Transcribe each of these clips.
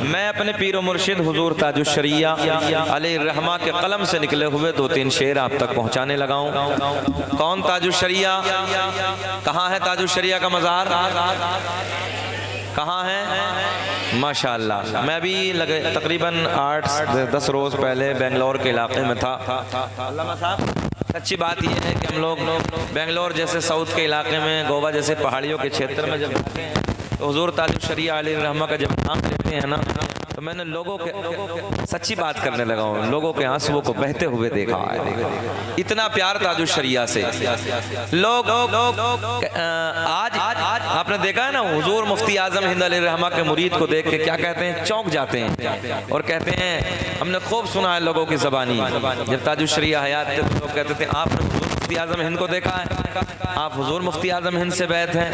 मैं अपने पीर व मुर्शिद हुजूर ताजुश शरिया अलैहिर्रहमा के कलम से निकले हुए 2-3 शेर आप तक पहुंचाने लगा हूं। कौन ताजुश शरिया? कहाँ है ताजुश शरिया का मज़ार? कहाँ है? माशाअल्लाह। मैं भी लगे तकरीबन 8-10 रोज़ पहले बेंगलोर के इलाके में था। अच्छी बात यह है कि हम लोग बेंगलोर जैसे साउथ के इलाके में, गोवा जैसे पहाड़ियों के क्षेत्र में जब जाते हैं तो हुजूर ताजुश शरिया अलैहिर्रहमा का जब नाम लेते हैं ना, तो मैंने लोगों के, सच्ची बात करने लगा हूँ, लोगों के आंसुओं को बहते हुए देखा है। इतना प्यार ताजुश शरिया से। लोग आज आपने देखा है ना, हुजूर मुफ्ती आजम हिंद अलैहिर्रहमा के मुरीद को देख के क्या कहते हैं? चौंक जाते हैं और कहते हैं, हमने खूब सुना है लोगों की ज़बानी, जब ताजुश शरिया हयात थे तो लोग कहते थे आपने हुजूर मुफ्ती आजम हिंद को देखा है, आप हुजूर मुफ्ती आजम हिंद से बैत हैं।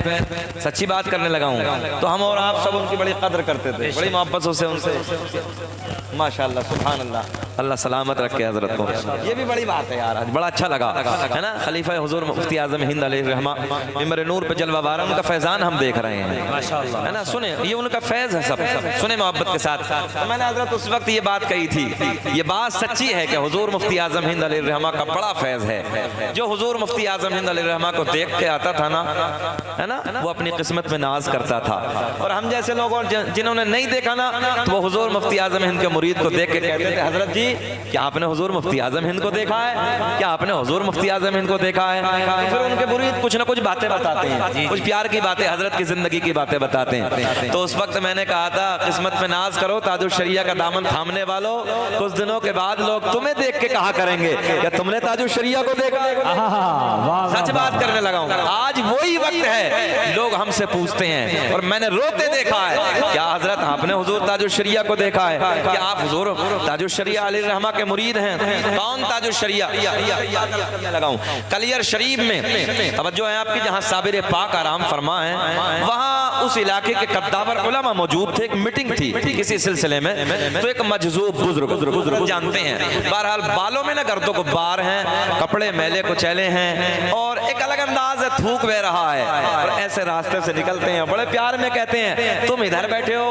सच्ची बात करने लगा हूँ। तो हम और आप सब उनकी बड़ी कदर करते थे, बड़ी मोहब्बत से उनसे। माशाअल्लाह, सुभान अल्लाह, अल्लाह सलामत रखे हजरत को। ये भी बड़ी बात है यार, आज बड़ा अच्छा लगा है ना। खलीफा हुजूर मुफ्ती आजम हिंद अलैहिर्रहमा मिंबर नूर पे जलवा बारा, उनका फैजान हम देख रहे हैं माशाअल्लाह, है ना। सुने, ये उनका फैज है सब, सुने मोहब्बत के साथ। तो मैंने हजरत उस वक्त ये बात कही थी, ये बात सच्ची है कि हुजूर मुफ्ती आजम हिंद अलैहिर्रहमा का बड़ा फैज है। जो हुजूर मुफ्ती आजम हिंद अलैहिर्रहमा को देख के आता था ना, है ना, वो अपनी किस्मत में नाज करता था। और हम जैसे लोगों जिन्होंने नहीं देखा ना, तो वो हुजूर मुफ्ती आजम हिंद के मुरीद को देख के कहते थे, हजरत जी क्या आपने हुजूर मुफ्ती आजम हिंद को देखा है? क्या आपने हुजूर मुफ्ती आजम हिंद को देखा है? तो फिर उनके मुरीद कुछ ना कुछ बातें बताते हैं, कुछ प्यार की बातें, हजरत की जिंदगी की बातें बताते हैं। तो उस वक्त मैंने कहा था, किस्मत में नाज करो, ताजुश शरिया का दामन थामने वालों, कुछ दिनों के बाद लोग तुम्हें देख के कहा करेंगे क्या तुमने ताजुश शरिया को देखा? सच बात करने लगा हूँ। आज वही वक्त है, लोग हमसे पूछते हैं और मैंने रोते देखा है, क्या हजरत आपने हुजूर ताजुश शरिया को देखा है? क्या आप हुजूर ताजुश शरिया अलैहिर्रहमा के मुरीद हैं? कौन ताजुश शरिया? लगाऊं कलियर शरीफ में तवज्जो है आपकी, जहां साबिर पाक आराम फरमा है, वहां उस इलाके के कद्दावर उलमा मौजूद थे। एक मीटिंग थी किसी सिलसिले में, तो एक मजजूब बुजुर्ग जानते हैं, बहरहाल बालों में ना गर्दों को बार हैं, कपड़े मैले को चले हैं और एक अलग अंदाज है, थूक बह रहा है। और ऐसे रास्ते से निकलते हैं, बड़े प्यार में कहते हैं, तुम इधर बैठे हो,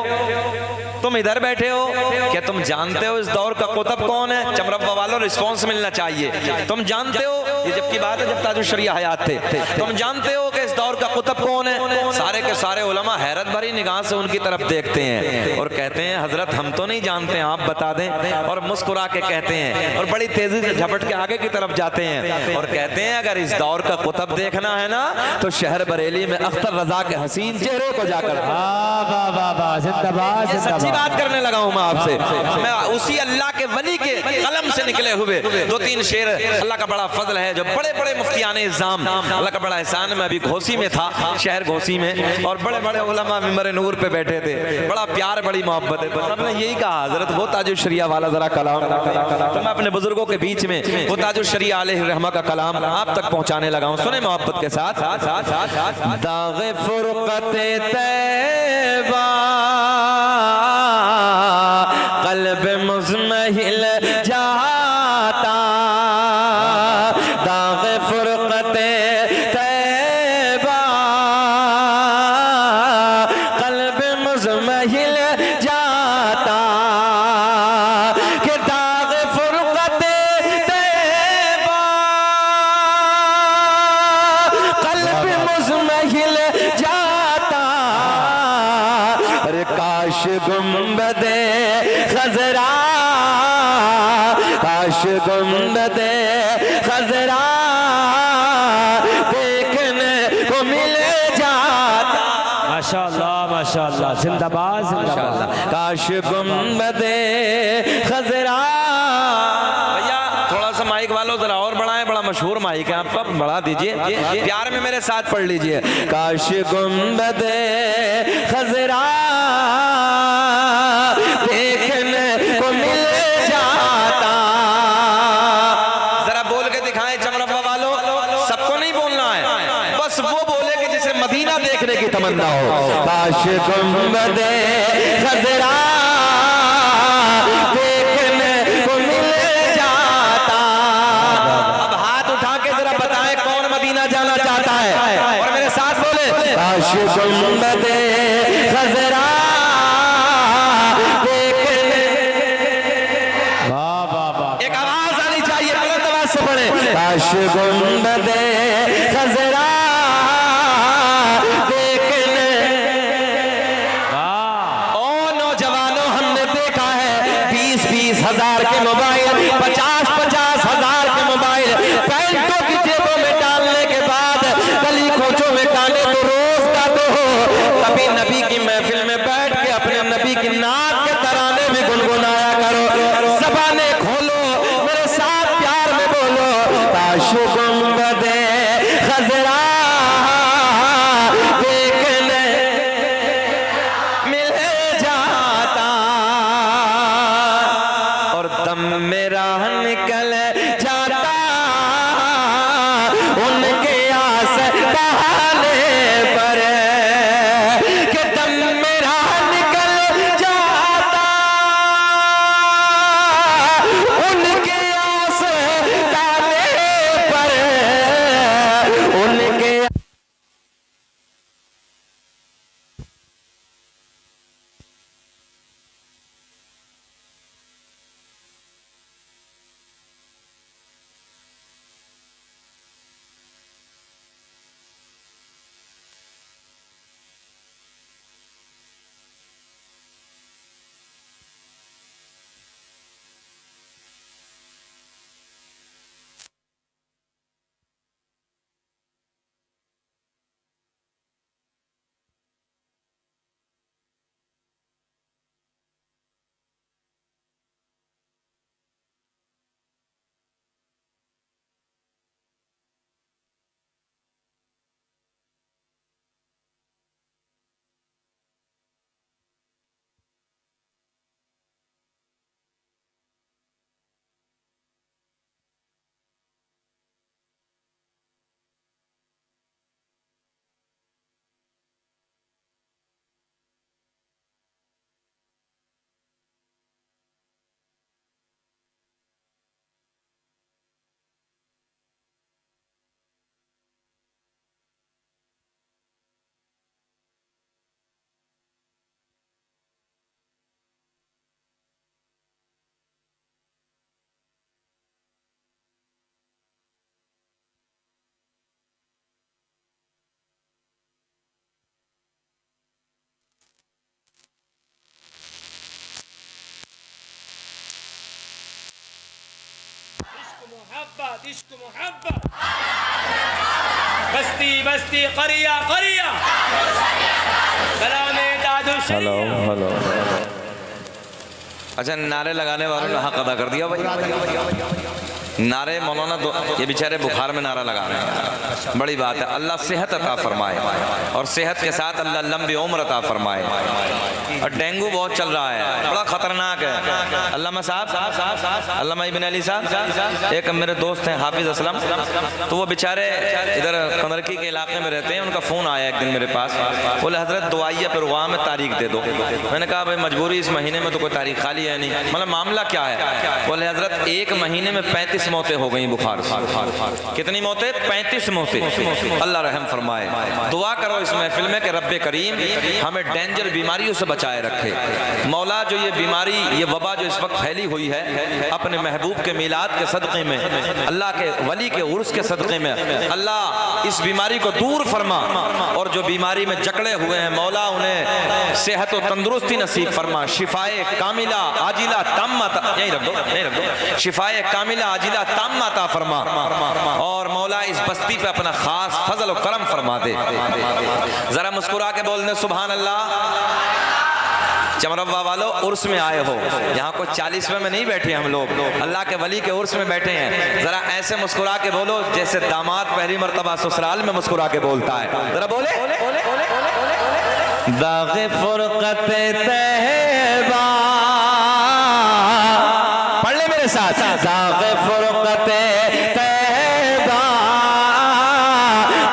तुम इधर बैठे हो, क्या तुम जानते हो इस दौर का कुतुब कौन है? चमरब्बा वालों, रिस्पॉन्स मिलना चाहिए। तुम जानते हो, ये जब की बात है जब ताजुश शरिया हयात थे, तुम जानते हो कि इस दौर का कुतुब कौन है? सारे के सारे उलमा हैरत भरी निगाह से उनकी तरफ देखते हैं और कहते हैं, हजरत हम तो नहीं जानते, आप बता दें। और मुस्कुरा के कहते हैं और बड़ी तेजी से झपट के आगे की तरफ जाते हैं और कहते हैं, अगर इस दौर का कुतुब देखना है ना, तो शहर बरेली में अख्तर रजा के हसीन चेहरे को जाकर। सच्ची बात करने लगा हूं मैं आपसे, मैं उसी अल्लाह के वली के कलम से निकले हुए 2-3 शेर। अल्लाह का बड़ा फजल है, जो बड़े बड़े मुफ्तियाने इज़ाम, अल्लाह का बड़ा एहसान। मैं अभी घोसी में था, शहर घोसी में, और बड़े बड़े उलमा मिंबर नूर पे बैठे थे, बड़ा प्यार बड़ी मोहब्बत है। तो सबने यही कहा, हजरत वो ताजुश शरिया वाला जरा कलाम। तो मैं अपने बुजुर्गों के बीच में वो ताजुश शरिया अलैहिर्रहमा का कलाम आप तक पहुंचाने लगा हूं, सुने मोहब्बत के साथ। दाग़े फुरक़ते तैबा क़ल्ब मुज़महिल जाता, दाग़े फुरक़ते तैबा क़ल्ब मुज़महिल जाता, कि दाग़े फुरक़ते तैबा क़ल्ब मुज़महिल जाता। अरे काश गुंबदे खज़रा, काश गुंबदे खज़रा देखने को मिल जाता। माशाअल्लाह माशाअल्लाह, जिंदाबाद जिंदाबाद। काश गुंबदे खज़रा। भैया थोड़ा सा माइक वालों जरा और बढ़ाएं, बड़ा मशहूर माइक है आपका, बढ़ा दीजिए, प्यार में मेरे साथ पढ़ लीजिए। काश गुंबदे खज़रा देखने को मिल जाता। जरा बोल के दिखाएं चमरब्बा वालों, सबको नहीं बोलना है, बस वो बोले कि जिसे मदीना देखने की तमन्ना हो। काश गुंबदे खज़रा देखने को मिल जाता। अब हाथ उठा के जरा बताएं कौन मदीना जाना चाहता है, और मेरे साथ बोले, काश गुंबदे खज़रा काश गुंबदे खजरा देखने। ओ नौजवानों, हमने देखा है 20-20 हजार के मोबाइल, 50-50 हजार के मोबाइल पैंटों की जेबों में डालने के बाद गली कोचों में गाने तो रोज गाते हो, कभी नबी की महफिल में बैठ के अपने नबी की नात के तराने भी गुनगुनाया करो। ज़बानें खोलो, मेरे साथ प्यार में बोलो, काश गुंबदे खजरा देखने मिल जाता और दम मेरा निकल जाता उनके आस बहाने पर, कि दम मेरा निकल जाता उनके आस बहाने पर, उनके इश्क मोहब्बत, बस्ती बस्ती करिया करिया, कलामे दादू हेलो हेलो। अच्छा, नारे लगाने वालों ने हक अदा कर दिया भाई। नारे मौलाना ये बेचारे बुखार में नारा लगा रहे हैं, बड़ी बात है। अल्लाह सेहत अता फरमाए और सेहत के साथ अल्लाह लंबी उम्र अता फरमाए। और डेंगू बहुत चल रहा है, बड़ा खतरनाक है। अल्लामा साहब, अल्लामा इब्न अली साहब, एक मेरे दोस्त हैं हाफिज असलम, तो वो बेचारे इधर कंदरकी के इलाके में रहते हैं। उनका फ़ोन आया एक दिन मेरे पास, बोले हजरत दुआइया पर वहाँ में तारीख दे दो। मैंने कहा भाई मजबूरी, इस महीने में तो कोई तारीख खाली है नहीं, मतलब मामला क्या है? बोले हजरत एक महीने में 35 मौतें हो गई बुखार से। कितनी मौतें? 35 मौतें। अल्लाह रहम फरमाए। दुआ करो इस महफिल में कि रब्बे करीम हमें डेंजर बीमारियों से बचाए रखे। मौला जो ये बीमारी, ये वबा जो इस वक्त फैली हुई है, अपने महबूब के मिलाद के सदक़े में, अल्लाह के वली के उर्स के सदक़े में, अल्लाह इस बीमारी को दूर फरमा। और जो बीमारी में जकड़े हुए हैं मौला, उन्हें सेहत और तंदुरुस्ती नसीब फरमा। शिफाए कामिला आजिला ताम्मा, यहीं रख दो, यहीं रख दो। शिफाए कामिला आजिला ताम्मा अता फरमा। और मौला इस बस्ती पे अपना खास फजल और करम फरमा दे। जरा मुस्कुरा के बोल दे सुभान अल्लाह। चमरवा वालों, उर्स में आए हो, यहाँ को 40वें में नहीं बैठे हम लोग, अल्लाह के वली के उर्स में बैठे हैं। जरा ऐसे मुस्कुरा के बोलो जैसे दामाद पहली मर्तबा ससुराल में मुस्कुरा के बोलता है। जरा बोले दाग़े फुरक़त तहबा, पढ़ ले मेरे साथ। दाग़े फुरक़त तहबा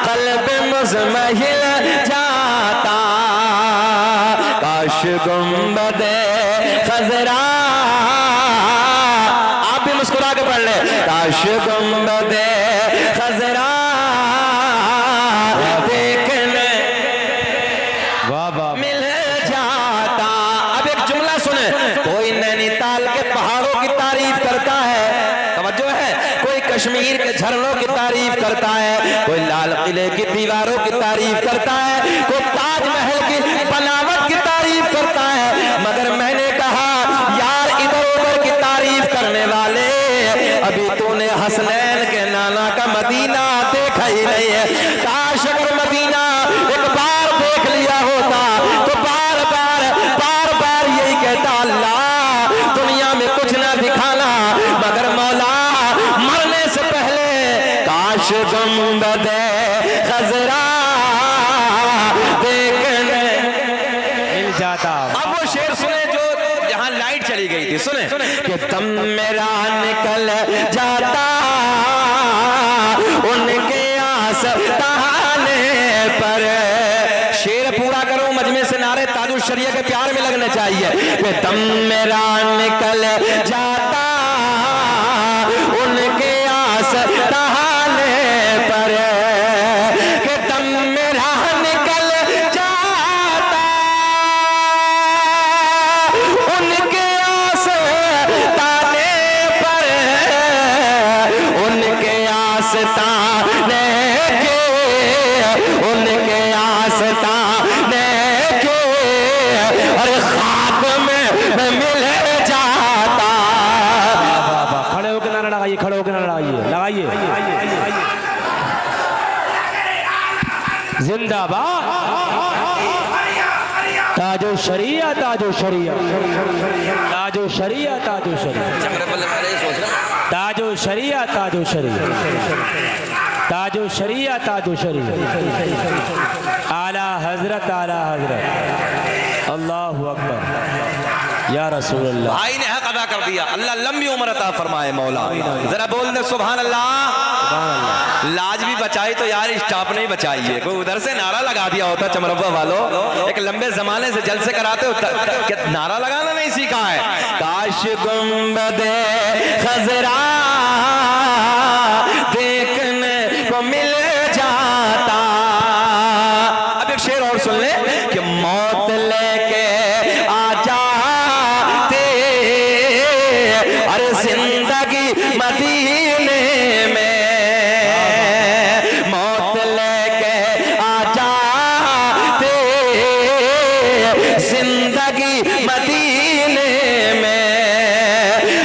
क़ल्ब मुज़महिल जाता, काश गुंबदे खजरा, आप भी मुस्कुरा के पढ़ ले। काश गुंबदे खजरा देखने मिल जाता। अब एक जुमला सुने, कोई नैनीताल के पहाड़ों की तारीफ करता है, तवज्जो है, कोई कश्मीर के झरनों की तारीफ करता है, कोई लाल किले की दीवारों की तारीफ करता है, कोई ताजमहल की बनावट की तारीफ करता है, मगर मैंने कहा यार इधर उधर की तारीफ करने वाले, अभी तूने हसनैन के नाना का मदीना देखा ही नहीं है। काश अगर मदीना एक बार देख लिया होता तो बार बार यही कहता, अल्लाह दुनिया में कुछ ना दिखाना, मगर मौला मरने से पहले काश गुंबदे खजरा देखने मिल जाता। अब वो शेर सुने जो जहां लाइट चली गई थी, सुने कि दम मेरा निकल जाता उनके आस तहाने पर। शेर पूरा करो, मजमे से नारे ताजुल शरिया के प्यार में लगने चाहिए कि दम मेरा निकल जाता उनके आस तहाने पर, कि दम मेरा निकल जाता उनके आस ताने पर, उनके आस ताने के, उनके आस ताने के, अरे खाक में मिल जाता। खड़े होकर ना लगाइए, खड़े होकर ना लगाइए, लगाइए जिंदाबाद ताजो शरिया, ताजो शरिया, ताजो शरिया, ताजो शरिया, ताजो शरिया, ताजो शरिया, ताजो शरिया, ताजो शरिया, आला हजरत, आला हजरत, अल्लाहु अकबर या रसूल अल्लाह। भाई ने हक अदा कर दिया, अल्लाह लंबी उम्र अता फरमाए मौला। जरा बोल दे सुभान अल्लाह। लाज भी बचाई तो यार स्टाफ नहीं बचाई है, कोई उधर से नारा लगा दिया होता चमरब्बा वालों, एक लंबे जमाने से जलसे कराते हो, क्या नारा लगाना नहीं सीखा है? काश गुंबदे खजरा देखने को मिल जाता। अब एक शेर और सुन ले कि मौत लेके आ जाते, अरे जिंदगी मदीने में, मौत लेके आ जाते जिंदगी मदीने में,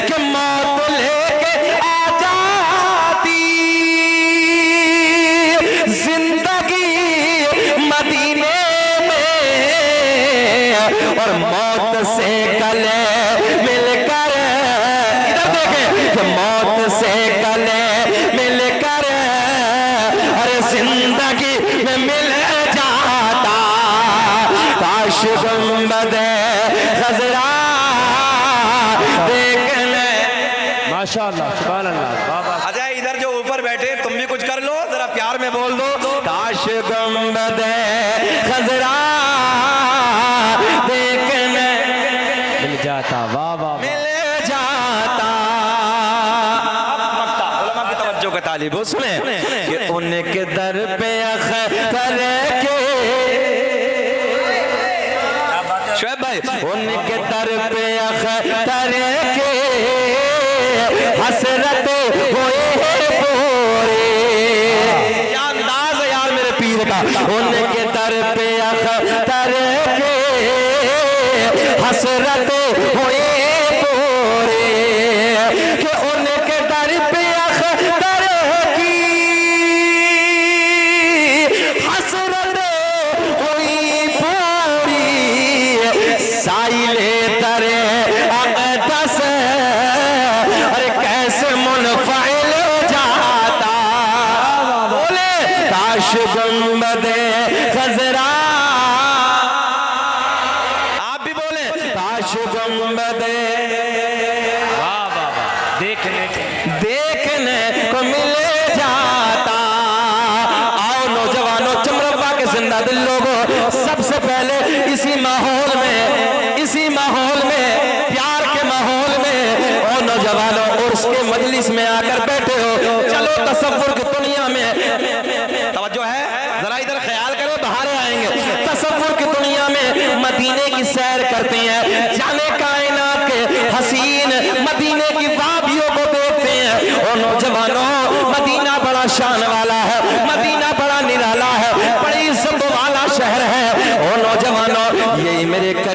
कि मौत लेके आ जाती जिंदगी मदीने में, और मौत से गले मिलकर, इधर देखें कि मौत से गले मिलकर, अरे जिंदगी में मिल जाता। काश गुंबदे खजरा देखने, माशाअल्लाह सुभान अल्लाह। अजय इधर जो ऊपर बैठे तुम भी कुछ कर लो, जरा प्यार में बोल दो, काश गुंबदे खजरा देखने मिल जाता, वाह वाह मिल जाता। उलमा की तवज्जो का तालिब हो, सुने कि उनके दर पे अख्तर के, शुएब भाई, उनके दर पे अख्तर के हसरत हुए पूरे। क्या अंदाज है यार मेरे पीर का, उनके दर पे अख्तर के हसरत हुए पूरे, कि उनके दर पे अख्तर की हसरत हुई पूरी। साइले तरे अक़दस, अरे कैसे मुनफ़इल जाता। बोले काश गुंबदे खजरा, आप भी बोले काश गुंबदे, वाह वाह वाह, देखने को मिल जाता। आओ नौजवानों, चमरब्बा के जिंदा दिल लोगों, सबसे पहले इसी माहौल में प्यार के माहौल में, और नौजवानों उर्स के मजलिस में आकर बैठे हो, चलो तसव्वुर की दुनिया में तवज्जो है, जरा इधर ख्याल करो, बाहर आएंगे। तसव्वुर की दुनिया में मदीने की सैर करते हैं, जाने कायनात के हसीन मदीने की वादियों को देखते हैं। और नौजवानों, मदीना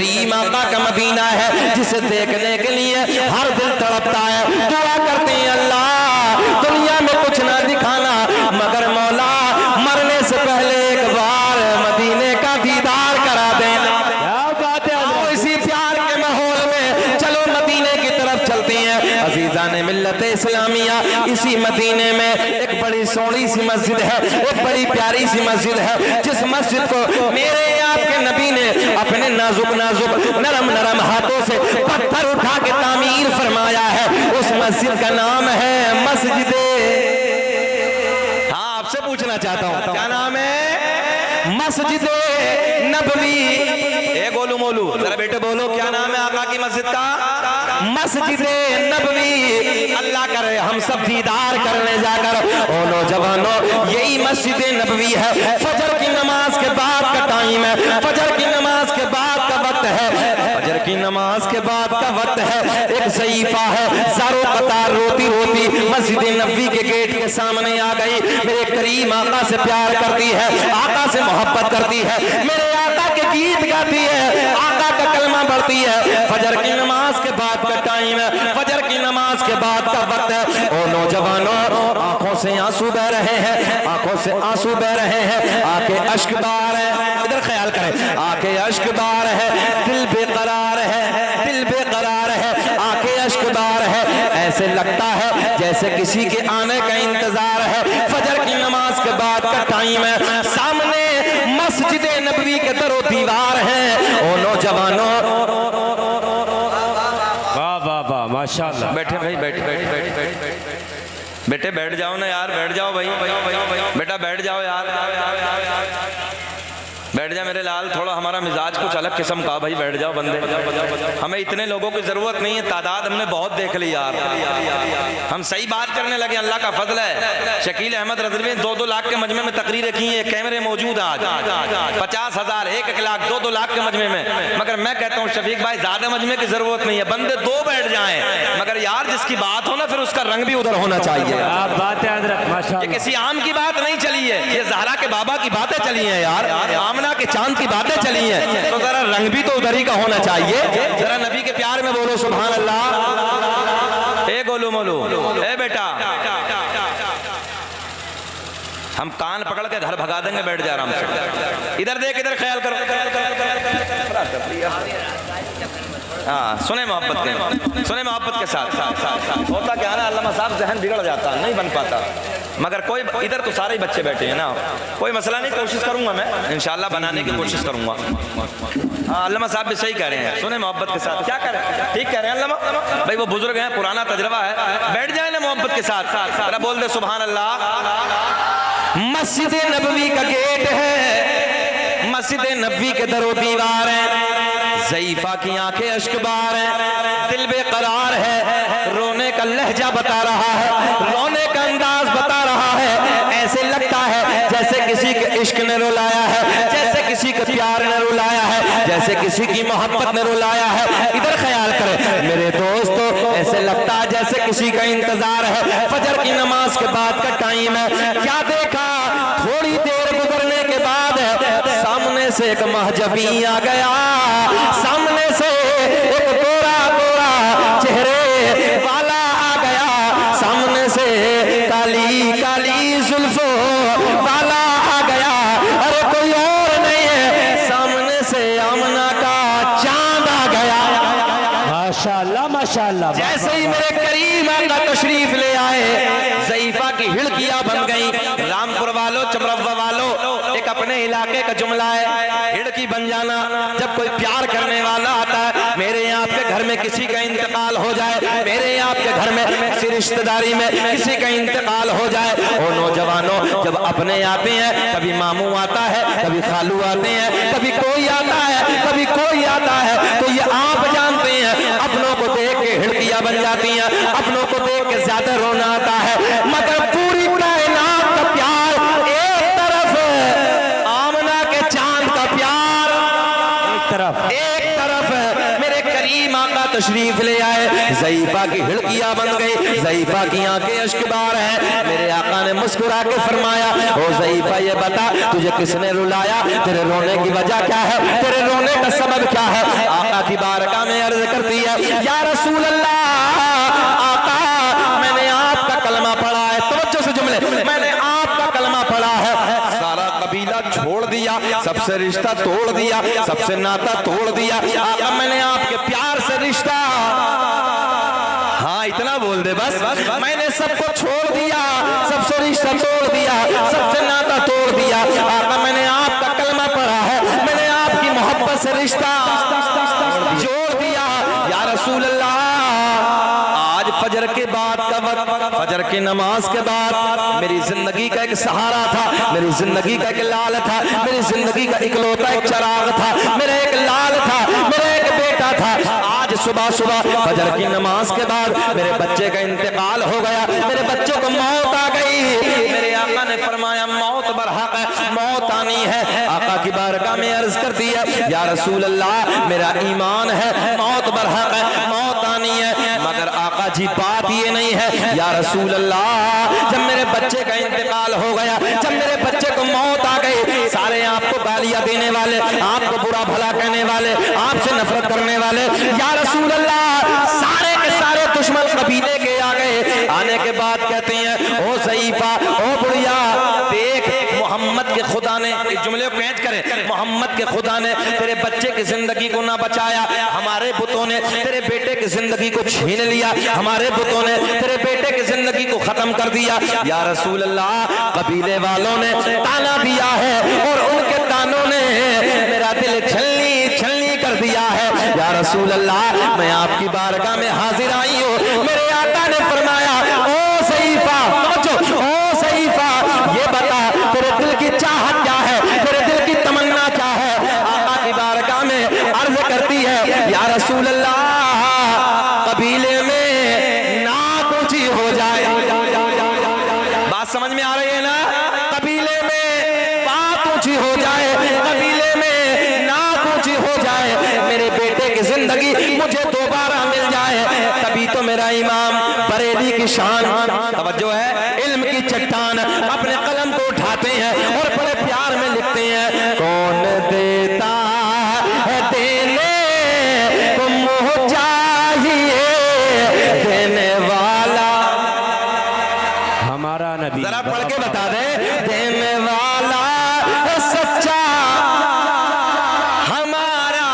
करीम आका का मदीना है जिसे देखने के लिए हर दिल तड़पता है। दुआ करते हैं अल्लाह दुनिया में कुछ ना दिखाना मगर मौला मरने से पहले एक बार मदीने का दीदार करा देना। आओ इसी प्यार के माहौल में चलो मदीने की तरफ चलते हैं। अजीजान मिल्लत इस्लामिया, इसी मदीने में एक बड़ी सोहनी सी मस्जिद है, एक बड़ी प्यारी सी मस्जिद है जिस मस्जिद को मेरे आपके नबी ने अपने नाजुक नाजुक नरम नरम हाथों से पत्थर उठा के तामीर फरमाया है। उस मस्जिद का नाम है मस्जिद, हाँ आपसे पूछना चाहता हूँ क्या नाम है? मस्जिद नबवी। ए गोलू मोलू जरा बेटे बोलो क्या नाम है आका की मस्जिद का? मस्जिद नबवी। अल्लाह करे हम सब दीदार करने जाकर। ओ नौजवानों यही मस्जिद नबवी है। फजर की नमाज के बाद का टाइम है, फजर की नमाज के बाद का वक्त है, फजर की नमाज के बाद का वक्त है। एक ज़ईफा है ज़ारो कतार रोती रोती मस्जिद नबवी के गेट के सामने आ गई। मेरे करीम आका से प्यार करती है, आका से मोहब्बत करती है, मेरे आका के गीत गाती है, आका का कलमा बढ़ती है। फजर की नमाज के बाद का टाइम है, फजर की नमाज के बाद का वक्त है। ओ नौजवानों आंखों से आंसू बह रहे हैं, आंखों से आंसू बह रहे हैं, आके अश्क बार है, इधर ख्याल करें, आके अश्क बार है, दिल बेकरार है, दिल बेकरार है, आके अश्क बार है। ऐसे लगता है जैसे किसी के आने का इंतजार है। फजर की नमाज के बाद का टाइम है, सामने मस्जिद नबवी के दरो दीवार है। ओ नौजवानों माशाल्लाह। बैठे भाई, बैठे बैठे बैठे बैठे बेटे बैठ जाओ ना यार, बैठ जाओ भाई, बेटा बैठ जाओ यार, बैठ जा मेरे लाल। थोड़ा हमारा मिजाज कुछ अलग किस्म का भाई, बैठ जाओ बंदे। हमें इतने लोगों की जरूरत नहीं है, तादाद हमने बहुत देख ली यार। हम सही बात करने लगे, अल्लाह का फजल है। शकील अहमद रज़वी 2-2 लाख के मजमे में तकरीरें की हैं, कैमरे मौजूद हैं आज। 50,000 1 लाख 2-2 लाख के मजमे में। मगर मैं कहता हूँ शफीक भाई ज्यादा मजमे की जरूरत नहीं है, बंदे 2 बैठ जाएं, मगर यार जिसकी बात हो ना फिर उसका रंग भी उधर होना चाहिए। आप बात याद रख माशाल्लाह। ये किसी आम की बात नहीं चली है, ये ज़हरा के बाबा की बातें चली हैं यार, आमना के चांद की बातें चली हैं, तो जरा रंग भी तो उधर ही का होना चाहिए। जरा नबी के प्यार में बोलो सुभान अल्लाह। ए गोलू मोलू, ए बेटा हम कान पकड़ के घर भगा देंगे, बैठ जा आराम से। इधर देख, इधर ख्याल करो। हाँ सुने मोहब्बत के, सुने मोहब्बत के साथ। होता क्या ना अल्लामा साहब जहन बिगड़ जाता, नहीं बन पाता। मगर कोई इधर तो सारे ही बच्चे बैठे हैं ना, कोई मसला नहीं, कोशिश करूंगा मैं इंशाल्लाह बनाने की कोशिश करूंगा। हाँ अल्लामा साहब भी सही कह रहे हैं, सुने मोहब्बत के साथ। क्या कह रहे हैं? ठीक कह रहे हैं अल्लामा भाई, वो बुजुर्ग हैं, पुराना तजर्बा है। बैठ जाए ना मोहब्बत के साथ, बोल दे सुभान अल्लाह। मस्जिद नबवी का गेट है, मस्जिद नबवी के दरो दीवार है, ज़ईफा की आंखें अश्कबार हैं, दिल बेकरार है, रोने का लहजा बता रहा है, रोने का अंदाज बता रहा है। ऐसे लगता है जैसे किसी के इश्क ने रुलाया है, जैसे किसी के प्यार ने रुलाया है, जैसे किसी की मोहब्बत ने रुलाया है। इधर ख्याल करें मेरे दोस्तों, ऐसे लगता है जैसे किसी का इंतजार है। फजर की नमाज के बाद का टाइम है, क्या देखा थोड़ी देर गुजरने के बाद सामने से एक महजबी आ गया, सामने से एक गोरा गोरा चेहरे वाला आ गया, सामने से काली काली जुल्फों वाला आ गया। अरे कोई और नहीं है, सामने से आमना का चांद आ गया। माशाल्लाह माशाल्लाह। जैसे ही मेरे करीम आका तशरीफ ले आए, ज़ईफा की हिड़कियां बन गई। रामपुर वालों, चमरवा वालों, एक अपने इलाके का जुमला है, हिड़की बन जाना। जब कोई प्यार करने वाला आता है, मेरे आपके घर में किसी का इंतकाल हो जाए, मेरे आपके घर में किसी रिश्तेदारी में किसी का इंतकाल हो जाए, ओ नौजवानों जब अपने आते हैं, कभी मामू आता है, कभी खालू आते हैं, कभी कोई आता है, कभी कोई आता है, तो ये आप जानते हैं अपनों को देख के हिड़कियां बन जाती हैं, अपनों को देख के ज्यादा रोना आता है। मगर पूरी कायनात का प्यार एक तरफ, आमना के चांद का प्यार एक तरफ मेरे करीम आका तशरीफ ले चले आए, ज़ईफा की हिड़कियां बन गई, ज़ईफा की आंखें अश्कबार है। मेरे आका ने मुस्कुरा के फरमाया, ओ ज़ईफा ये बता तुझे किसने रुलाया, तेरे रोने की वजह क्या है, तेरे रोने का सबब क्या है। आका की बारगाह में अर्ज करती है, या रसूल अल्लाह, आका मैंने आपका कलमा पढ़ा है। तवज्जो से जुमले, मैंने आपका कलमा पढ़ा है, सारा कबीला छोड़ दिया, सबसे रिश्ता तोड़ दिया, सबसे नाता तोड़ दिया। आका मैंने आपके प्यार से रिश्ता, हाँ इतना बोल दे बस, मैंने सबको छोड़ दिया, सबसे रिश्ता तोड़ दिया, सबसे नाता तोड़ दिया। आका मैंने आपका कलमा पढ़ा है, मैंने आपकी मोहब्बत से रिश्ता जोड़ दिया। या रसूल अल्लाह, आज फजर के बाद का वक्त, फजर की नमाज के बाद मेरी जिंदगी का एक सहारा था, मेरी जिंदगी का एक लाल था, मेरी जिंदगी का इकलौता एक चराग था, मेरा एक लाल था, मेरा एक बेटा था। आज सुबह सुबह फजर की नमाज के बाद मेरे बच्चे का इंतकाल हो गया, मेरे बच्चों को मौत आ गई। मेरे आका ने फरमाया मौत बरहक है, मौत आनी है। आका की बारगाह में अर्ज कर दिया, या रसूल अल्लाह मेरा ईमान है, मौत बरहक है, मौत आनी है। मगर आका जी बात ये नहीं है, या रसूल अल्लाह जब मेरे बच्चे का इंतकाल हो गया, जब मेरे बच्चे को मौत आ गई, सारे आपको गालियां देने वाले, आपको बुरा भला कहने वाले, आपसे नफरत करने वाले, या रसूल अल्लाह सारे के सारे दुश्मन कबीले के आ गए। आने के बाद कहते हैं, ओ ज़ईफा, ओ बुढ़िया देख, मोहम्मद के खुदा ने, इस जुमले को कैच करें, मोहम्मद के खुदा ने तेरे बच्चे की जिंदगी को ना बचाया, हमारे बुतों ने तेरे बेटे की जिंदगी को छीन लिया, हमारे बुतों ने तेरे बेटे की जिंदगी को खत्म कर दिया। या रसूल अल्लाह कबीले वालों ने ताना दिया है और उनके तानों ने मेरा दिल छलनी छलनी कर दिया है। या रसूल अल्लाह मैं आपकी बारगाह में हाजिर आई हूँ। मेरे आका ने फरमाया, ओ ज़ईफा, ओ ज़ईफा ये बता तेरे दिल की चाहत क्या है, तेरे दिल की तमन्ना क्या है। आका की बारगाह में अर्ज करती है, या रसूल अल्लाह कबीले में नाक ऊंची हो जाए। बात समझ में आ रही है ना, कबीले में बात ऊंची हो जाए, कबीले में नाक ऊंची हो जाए, मेरे बेटे की जिंदगी मुझे दोबारा मिल जाए, तभी तो मेरा इमाम बरेली की शान, तवज्जो है, इल्म की चट्टान अपने कलम को उठाते हैं और बड़े प्यार में लिखते हैं, कौन देता है देने को मुँह चाहिए, देने वाला हमारा नबी। जरा पढ़ के बता दे, देने वाला है सच्चा हमारा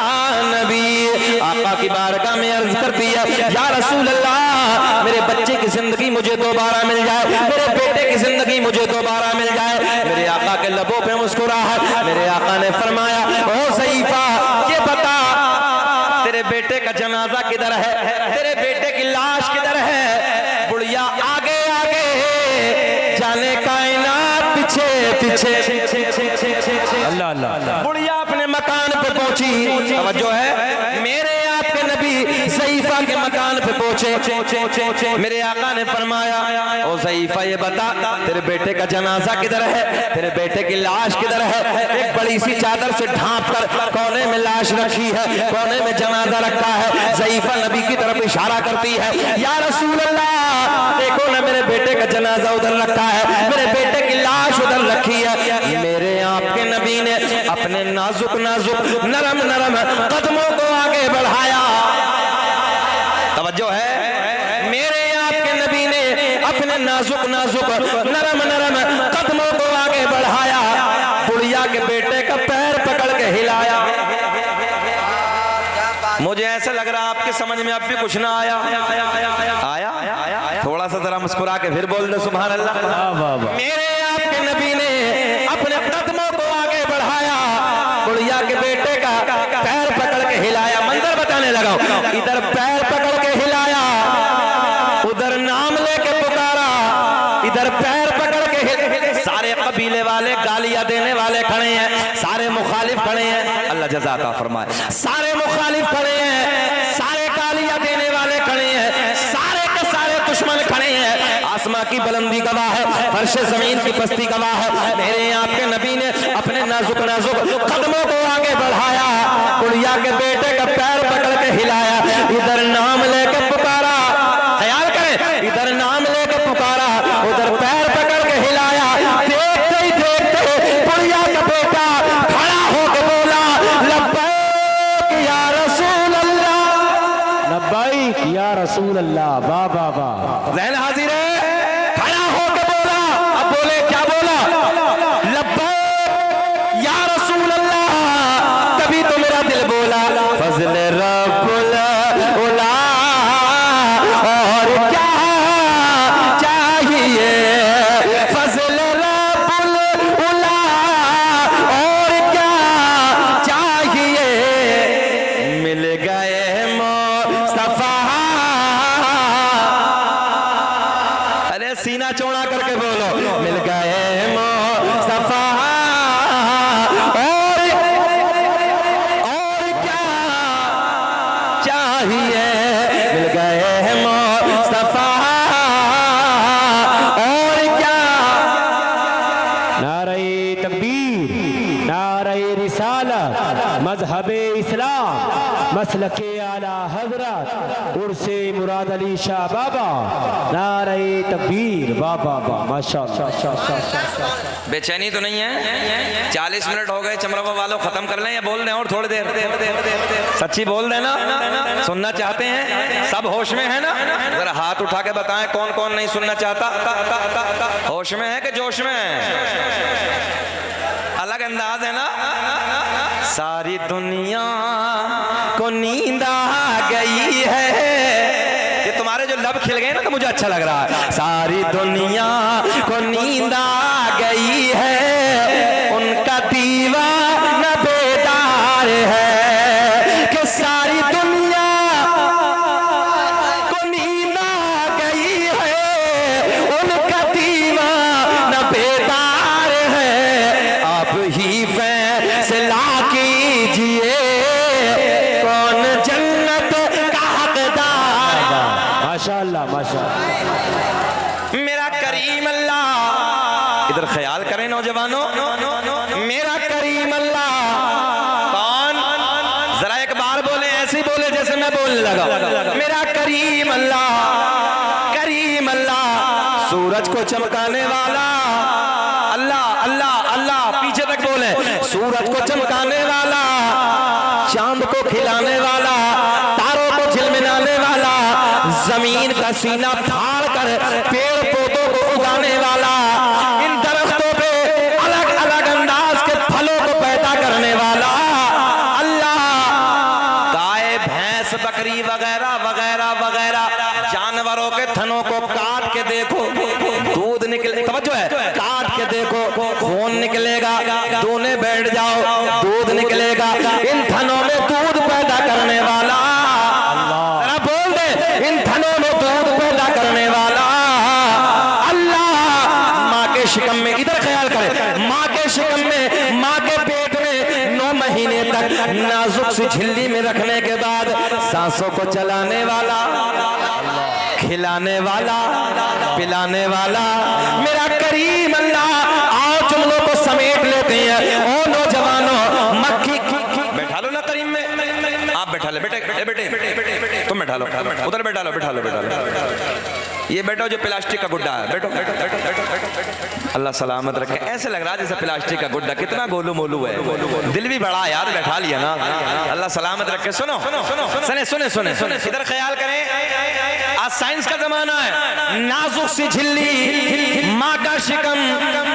नबी। आका की बारगाह में अर्ज करती है, या रसूल अल्लाह मेरे बच्चे की जिंदगी मुझे दोबारा मिल जाए, मेरे बेटे की जिंदगी मुझे दोबारा मिल जाए। मेरे आका के लबों पे मुस्कुराहट। मेरे आका ने फरमाया, ओ ज़ईफा ये बता तेरे बेटे का जनाजा किधर है, तेरे बेटे की लाश किधर है। बुढ़िया आगे आगे जाने कायनात पीछे पीछे, अल्लाह अल्लाह अल्लाह। बुढ़िया अपने मकान पे पहुंची, तवज्जो है, मेरे आपके नबी ज़ईफा के मकान पे पहुंचे। मेरे आका ने फरमाया, ओ ज़ईफा ये बता तेरे बेटे का जनाजा किधर है, तेरे बेटे की लाश किधर है। एक बड़ी सी चादर से ढांप कर कोने में लाश रखी है, कोने में जनाजा रखा है। ज़ईफा नबी की तरफ इशारा करती है, या रसूल अल्लाह देखो ना मेरे बेटे का जनाजा उधर रखा है, मेरे बेटे की लाश उधर रखी है। मेरे आपके नबी ने अपने नाजुक नाजुक नरम नरम कदमों को आगे बढ़ाया, तवज्जो है, मेरे आपके नबी ने अपने नाजुक नाजुक नरम नरम कदमों को आगे बढ़ाया, बुढ़िया के बेटे का पैर पकड़ के हिलाया। मुझे ऐसा लग रहा आपके समझ में अब भी कुछ ना आया, आया थोड़ा सा जरा मुस्कुरा के फिर बोल दो सुभान अल्लाह। मेरे आपके नबी ने अपने कदमों को आगे बढ़ाया, बुढ़िया के बेटे का पैर पकड़ के हिलाया। मंजर बताने लगा, इधर पैर पकड़ के हिलाया, उधर नाम लेके पुकारा, इधर पैर पकड़ के सारे कबीले वाले गालियां देने वाले खड़े हैं, सारे मुखालिफ खड़े हैं, अल्लाह जज़ा अता फरमाए, सारे मुखालिफ खड़े हैं, सारे गालियां देने वाले खड़े हैं, सारे के सारे दुश्मन खड़े हैं। आसमां की बुलंदी गवाह है, फर्श जमीन की पस्ती गवाह है। मेरे आपके नबी ने अपने नाजुक नाजुक कदमों को आगे बढ़ाया, बुढ़िया के बेटे का पैर पकड़ के हिलाया, इधर नाम लेके लब्बाइक या रसूल अल्लाह, वाह वाह वाह। जहन हाजिर है, खड़ा होकर बोला। अब बोले, क्या बोला? लब्बैक या रसूल अल्लाह। तभी तो मेरा दिल बोला फजल रब्बुल उला, और क्या चाहिए? फजल रब्बुल उला, और क्या चाहिए? मिल गए मुस्तफा। अरे सीना चौड़ा करके बोलो, मिल गए मुस्तफा, और क्या चाहिए? मिल गए मुस्तफा, और क्या? नारे तकबीर, नारे रिसालत, मजहबे इस्लाम, मसलके आला हजरत, उर्से मुराद अली शाह बाबा। नारे तकबीर, वाह वाह वाह, माशाअल्लाह। बेचैनी तो नहीं है? 40 मिनट हो गए, चमरवा वालों खत्म कर लें या बोल दें और थोड़ी देर? सच्ची बोल देना, सुनना चाहते हैं? सब होश में है ना? जरा हाथ उठा के बताएं कौन कौन नहीं सुनना चाहता। होश में है कि जोश में है? अलग अंदाज है ना? सारी दुनिया को नींद आ गई है। ये तुम्हारे जो लब खिल गए ना तो मुझे अच्छा लग रहा है। सारी दुनिया को नींद आ गई है, उनका दीवाना बेदार है। कि सारी दुनिया को नींद आ गई है, उनका दीवाना बेदार है। आप ही फैसला कीजिए, कौन जन्नत का हकदार? माशाअल्लाह माशाअल्लाह। मेरा करीम अल्लाह, इधर ख्याल करें नौजवानों, मेरा करीम अल्लाह कौन? जरा एक बार बोले, ऐसे बोले जैसे मैं बोलने लगा। मेरा करीम अल्लाह, करीम अल्लाह, सूरज को चमकाने वाला अल्लाह, अल्लाह अल्लाह, पीछे तक बोले। सूरज को चमकाने वाला, चांद को खिलाने वाला, तारों को झिलमिलाने वाला, जमीन का सीना फाड़ कर पेड़ पौधों को उगाने वाला, इन दरख्तों पे अलग अलग अंदाज के फलों को पैदा करने वाला अल्लाह। गाय भैंस बकरी वगैरह वगैरह वगैरह जानवरों के थनों को काट के देखो, दूध निकले, तवज्जो है, काट के देखो, खून निकलेगा। दूने बैठ जाओ, दूध निकलेगा। इन थनों में दूध पैदा करने वाला अल्लाह। बोल दे, इन थनों में दूध पैदा करने वाला अल्लाह। माँ के शिकम में, इधर ख्याल करें, माँ के शिकम में, माँ के पेट में 9 महीने तक नाजुक सी झिल्ली में रखने के बाद सांसों को चलाने वाला, खिलाने वाला, पिलाने वाला मेरा करीम अल्लाह। आओ जुमलों को समेट लेते हैं। ओ नौजवानों, मक्खी बैठा लो ना करीम में, आप बैठा ले बेटे, बेटे तुम बैठा लो, उधर बैठा लो, बैठा लो, बैठा लो। ये बैठो जो प्लास्टिक का गुड्डा है, बैठो बैठो बैठो बैठो। अल्लाह सलामत रखे। ऐसे लग रहा है जैसे प्लास्टिक का गुड्डा, कितना गोलू मोलू है। दिल भी बड़ा यार, बैठा लिया ना। अल्लाह सलामत रखे। सुनो सुने सुने सुने सुने, इधर ख्याल करें। आज साइंस का जमाना है। नाजुक सी झिल्ली, माँ का शिकम,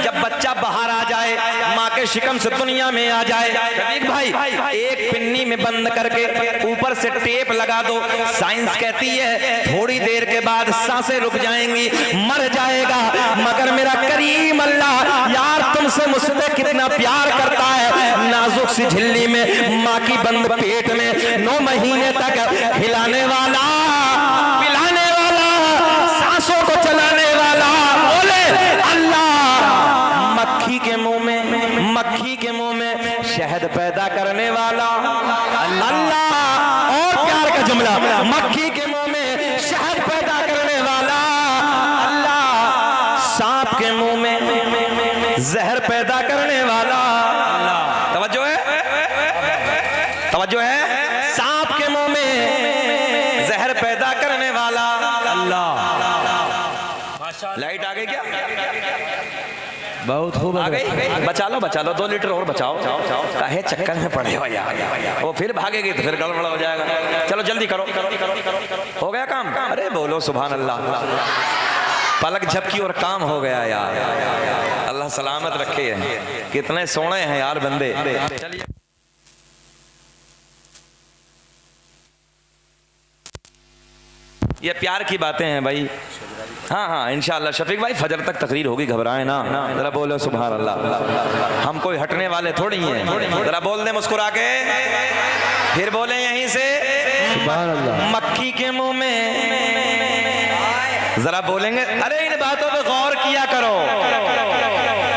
जब बच्चा बाहर आ जाए, माँ के शिकम से दुनिया में आ जाए, रफीक भाई एक पिन्नी में बंद करके ऊपर से टेप लगा दो। साइंस कहती है थोड़ी देर के बाद सांसें रुक जाएंगी, मर जाएगा। मगर मेरा करीम अल्लाह यार तुमसे मुझसे कितना प्यार करता है। नाजुक सी झिल्ली में, माँ की बंद पेट में 9 महीने तक खिलाने वाला, पिलाने वाला, सांसों को चलाने वाला। बोले अल्लाह। मक्खी के मुंह में, मक्खी के मुंह में शहद पैदा करने वाला अल्लाह। और प्यार का जुमला, मक्खी के मुंह में शहद पैदा करने वाला अल्लाह। सांप के मुंह में जहर पैदा करने वाला अल्लाह। तवज्जो है, तवज्जो है। सांप के मुंह में जहर पैदा करने वाला अल्लाह। लाइट आ गई क्या? बहुत खूब आ गई, बचा लो 2 लीटर और बचाओ। काहे चक्कर में पड़े हो यार, वो फिर भागेगी तो फिर गड़बड़ हो जाएगा। चलो जल्दी करो, हो गया काम? अरे बोलो सुभान अल्लाह। पलक झपकी और काम हो गया यार। अल्लाह सलामत रखे हैं। कितने सोने हैं यार बंदे। चलिए ये प्यार की बातें हैं भाई। हाँ इंशाअल्लाह शफीक भाई फजर तक तकरीर होगी, घबराए ना। जरा बोलो सुभान अल्लाह। हम कोई हटने वाले थोड़ी हैं। जरा बोल दे मुस्कुरा के, फिर बोले यहीं से सुभान अल्लाह। मक्खी के मुंह में जरा बोलेंगे। अरे इन बातों पे गौर किया करो।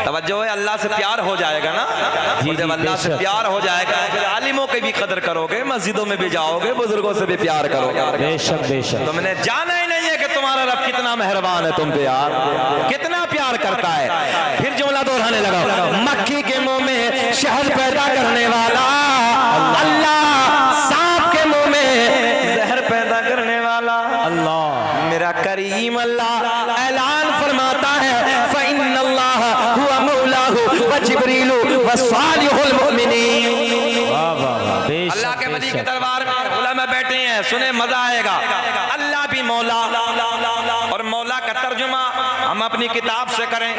तवज्जो है, अल्लाह से प्यार हो जाएगा ना। जब अल्लाह से प्यार हो जाएगा फिर आलिमों की भी कदर करोगे, मस्जिदों में भी जाओगे, बुजुर्गों से भी प्यार करोगे। बेशक बेशक। तुमने जाना ही नहीं है कि तुम्हारा रब कितना मेहरबान है तुम पे यार, कितना प्यार करता है। फिर जुमला दोहराने लगा। मक्खी के मुंह में शहद पैदा करने वाला अल्लाह, सांप के मुंह में जहर पैदा करने वाला अल्लाह। मेरा करीम अल्लाह ऐलान फरमाता है, फ़इन्नल्लाह हुवा मौलाहु व जिब्रीलु व सालिहुल मुमिनीन। वाह वाह वाह। बेशक अल्लाह के वली के बेशक। दरबार में उलमा बैठे हैं, सुने मजा आएगा। अल्लाह भी मौला, और मौला का तर्जुमा हम अपनी किताब से करें।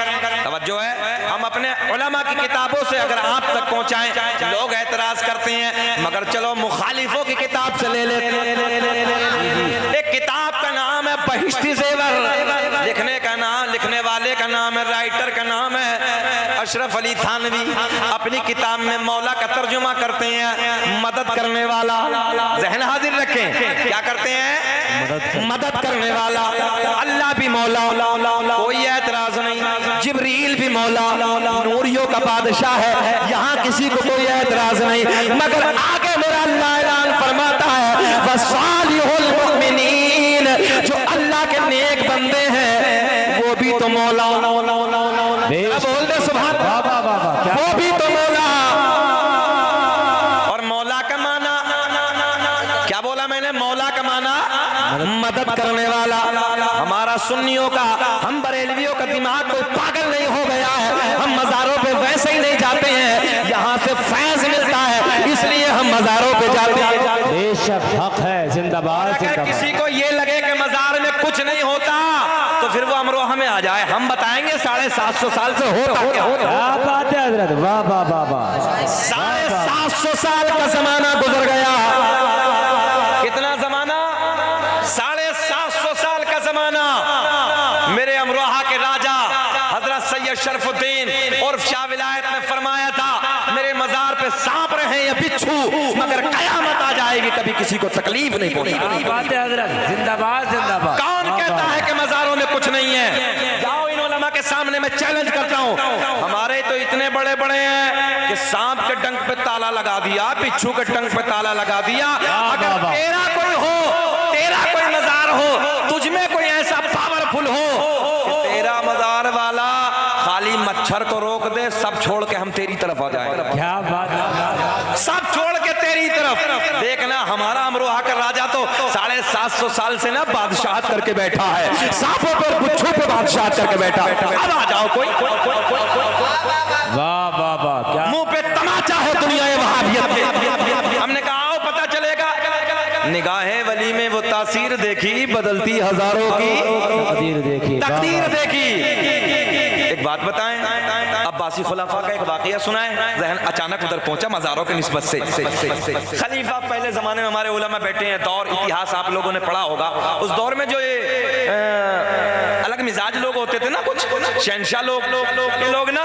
तवज्जो है, हम अपने उलमा की किताबों से अगर आप तक पहुंचाएं। लोग एतराज करते हैं मगर चलो मुखालिफों की किताब से ले लेते। एक किताब का नाम है बहिश्ती ज़ेवर, लिखने वाले का नाम है, राइटर का नाम है अशरफ अली थानवी। अपनी किताब में मौला का तर्जुमा करते हैं मदद करने वाला। ज़हन हाजिर रखें, क्या करते हैं? मदद करने वाला। अल्लाह भी मौला, कोई एतराज नहीं। जिब्रील भी मौला, नूरियों का बादशाह है, यहाँ किसी को कोई एतराज नहीं। मगर आगे मेरा अल्लाह ऐलान फरमाता है, वसालिहुल मुमिनीन, जो अल्लाह के नेक बंदे हैं वो भी तो मौला। बोल दे सुभान अल्लाह। वो भी तो मौला। और मौला का माना क्या बोला मैंने? मौला का माना मदद करने वाला। हमारा सुन्नियों का, हम बरेलवियों का दिमाग कोई पागल नहीं हो गया है। हम मज़ारों पे वैसे ही नहीं जाते हैं, यहाँ से फैज़ मिलता है इसलिए हम मज़ारों पे जाते हैं। बेशक हक है। जिंदाबाद अगर जिंदाबाद। किसी को ये लगे कि मज़ार में कुछ नहीं होता तो फिर वो अमरोहा में आ जाए। हम बताएंगे 750 साल से होता क्या। क्या बात है हजरत। वाह वाह वाह वाह। 750 साल का जमाना गुजर गया। कितना जमाना? 750 साल का जमाना। मेरे अमरोहा के राजा हजरत सैयद शरफुद्दीन और शाह विलायत ने फरमाया था, मेरे मजार पे सांप रहे या बिच्छू मगर कयामत आ जाएगी कभी किसी को तकलीफ नहीं पहुंचेगी। बात है हजरत। जिंदाबाद जिंदाबाद। कौन कहता है कि मजारों में कुछ नहीं है? जाओ इन उलमा के सामने मैं चैलेंज करता हूँ। हमारे तो इतने बड़े बड़े हैं कि सांप के डंक पे ताला लगा दिया, बिच्छू के डंक पे ताला लगा दिया। अगर तेरा कोई हो, तेरा कोई मजार हो, तुझ में कोई ऐसा पावरफुल हो, तेरा मजार वाला खाली मच्छर को रोक दे, सब छोड़ के हम तेरी तरफ आ जाए। क्या बात है। सब छोड़ के तेरी तरफ। देखना हमारा अमरोहा का राजा तो 750 साल से ना बादशाहत करके बैठा है, सांपों पर बिच्छू पे बादशाहत करके बैठा। अब आ जाओ कोई। वाह वाह वाह। क्या मुंह पे तमाचा है दुनिया वहाबियत के। हमने कहा आओ पता चलेगा। निगाहे वली में वो तासीर देखी, बदलती हजारों की तकदीर देखी। तकदीर देखी। एक बात बताएं, अब्बासी खुलाफा का एक वाकया सुनाएं। जहन अचानक उधर पहुंचा मज़ारों की निस्बत से। खलीफा पहले जमाने में हमारे उलमा बैठे हैं, दौर इतिहास आप लोगों ने पढ़ा होगा। उस दौर में जो ये अलग मिजाज लोग होते थे ना, कुछ शहनशाह लोग ना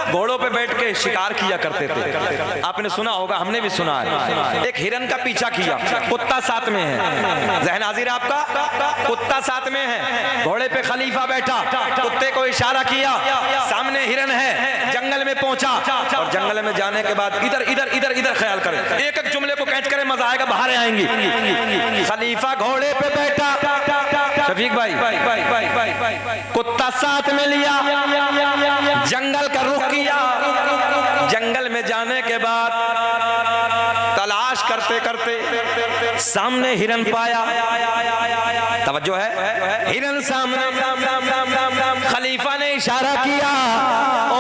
घोड़ों पे बैठ के शिकार किया करते थे। आपने सुना होगा, हमने भी सुना है। एक हिरन का पीछा किया, कुत्ता साथ में है। जहन हाजिर आपका, कुत्ता साथ में है, घोड़े पे खलीफा बैठा, कुत्ते को इशारा किया, सामने हिरन है। जंगल में पहुंचा और जंगल में जाने के बाद इधर इधर इधर इधर ख्याल करें, एक एक जुमले को कैच करें, मजा आएगा, बाहर आएंगी। खलीफा घोड़े पे बैठा, शफीक भाई कुत्ता साथ में लिया, जंगल का रुख किया। जंगल में जाने के बाद तलाश करते करते सामने हिरन पाया। तवज्जो है, हिरन सामने। खलीफा ने इशारा किया, ओ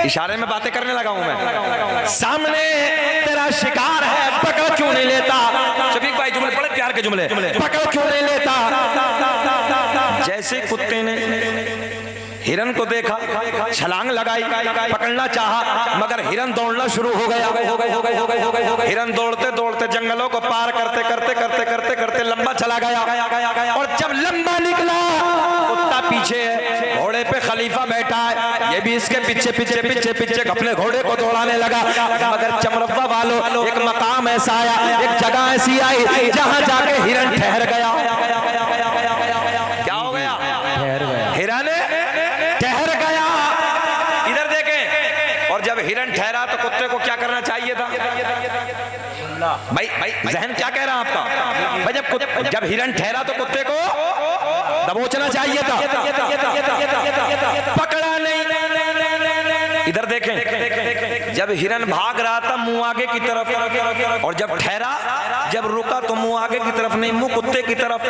इशारे में बातें करने लगा हूं मैं। सामने तेरा शिकार है, पकड़ क्यों नहीं लेता? शफीक भाई जुमले बड़े प्यार के जुमले, पकड़ क्यों नहीं लेता? जैसे कुत्ते ने हिरन को देखा, छलांग लगाई, पकड़ना चाहा, मगर हिरन दौड़ना शुरू हो गया। हिरन दौड़ते दौड़ते जंगलों को पार करते करते करते करते करते लंबा चला गया, और जब लंबा निकला कुत्ता पीछे है, घोड़े पे खलीफा बैठा है, ये भी इसके पीछे पीछे पीछे पीछे अपने घोड़े को दौड़ाने लगा। मगर चमरवा वालों, एक मकाम ऐसा आया, एक जगह ऐसी आई जहां जाके हिरन ठहर गया। क्या हो गया? ठहर गया। हिरन ठहर गया। इधर देखें, और जब हिरन ठहरा तो कुत्ते को क्या करना चाहिए था? भाई जहन क्या कह रहा है आपका? भाई जब हिरन ठहरा तो कुत्ते को दबोचना चाहिए था, पकड़ा नहीं। इधर देखें, जब हिरन भाग रहा था मुंह आगे की तरफ, और जब ठहरा, जब रुका तो मुंह आगे की तरफ नहीं, मुंह कुत्ते की तरफ।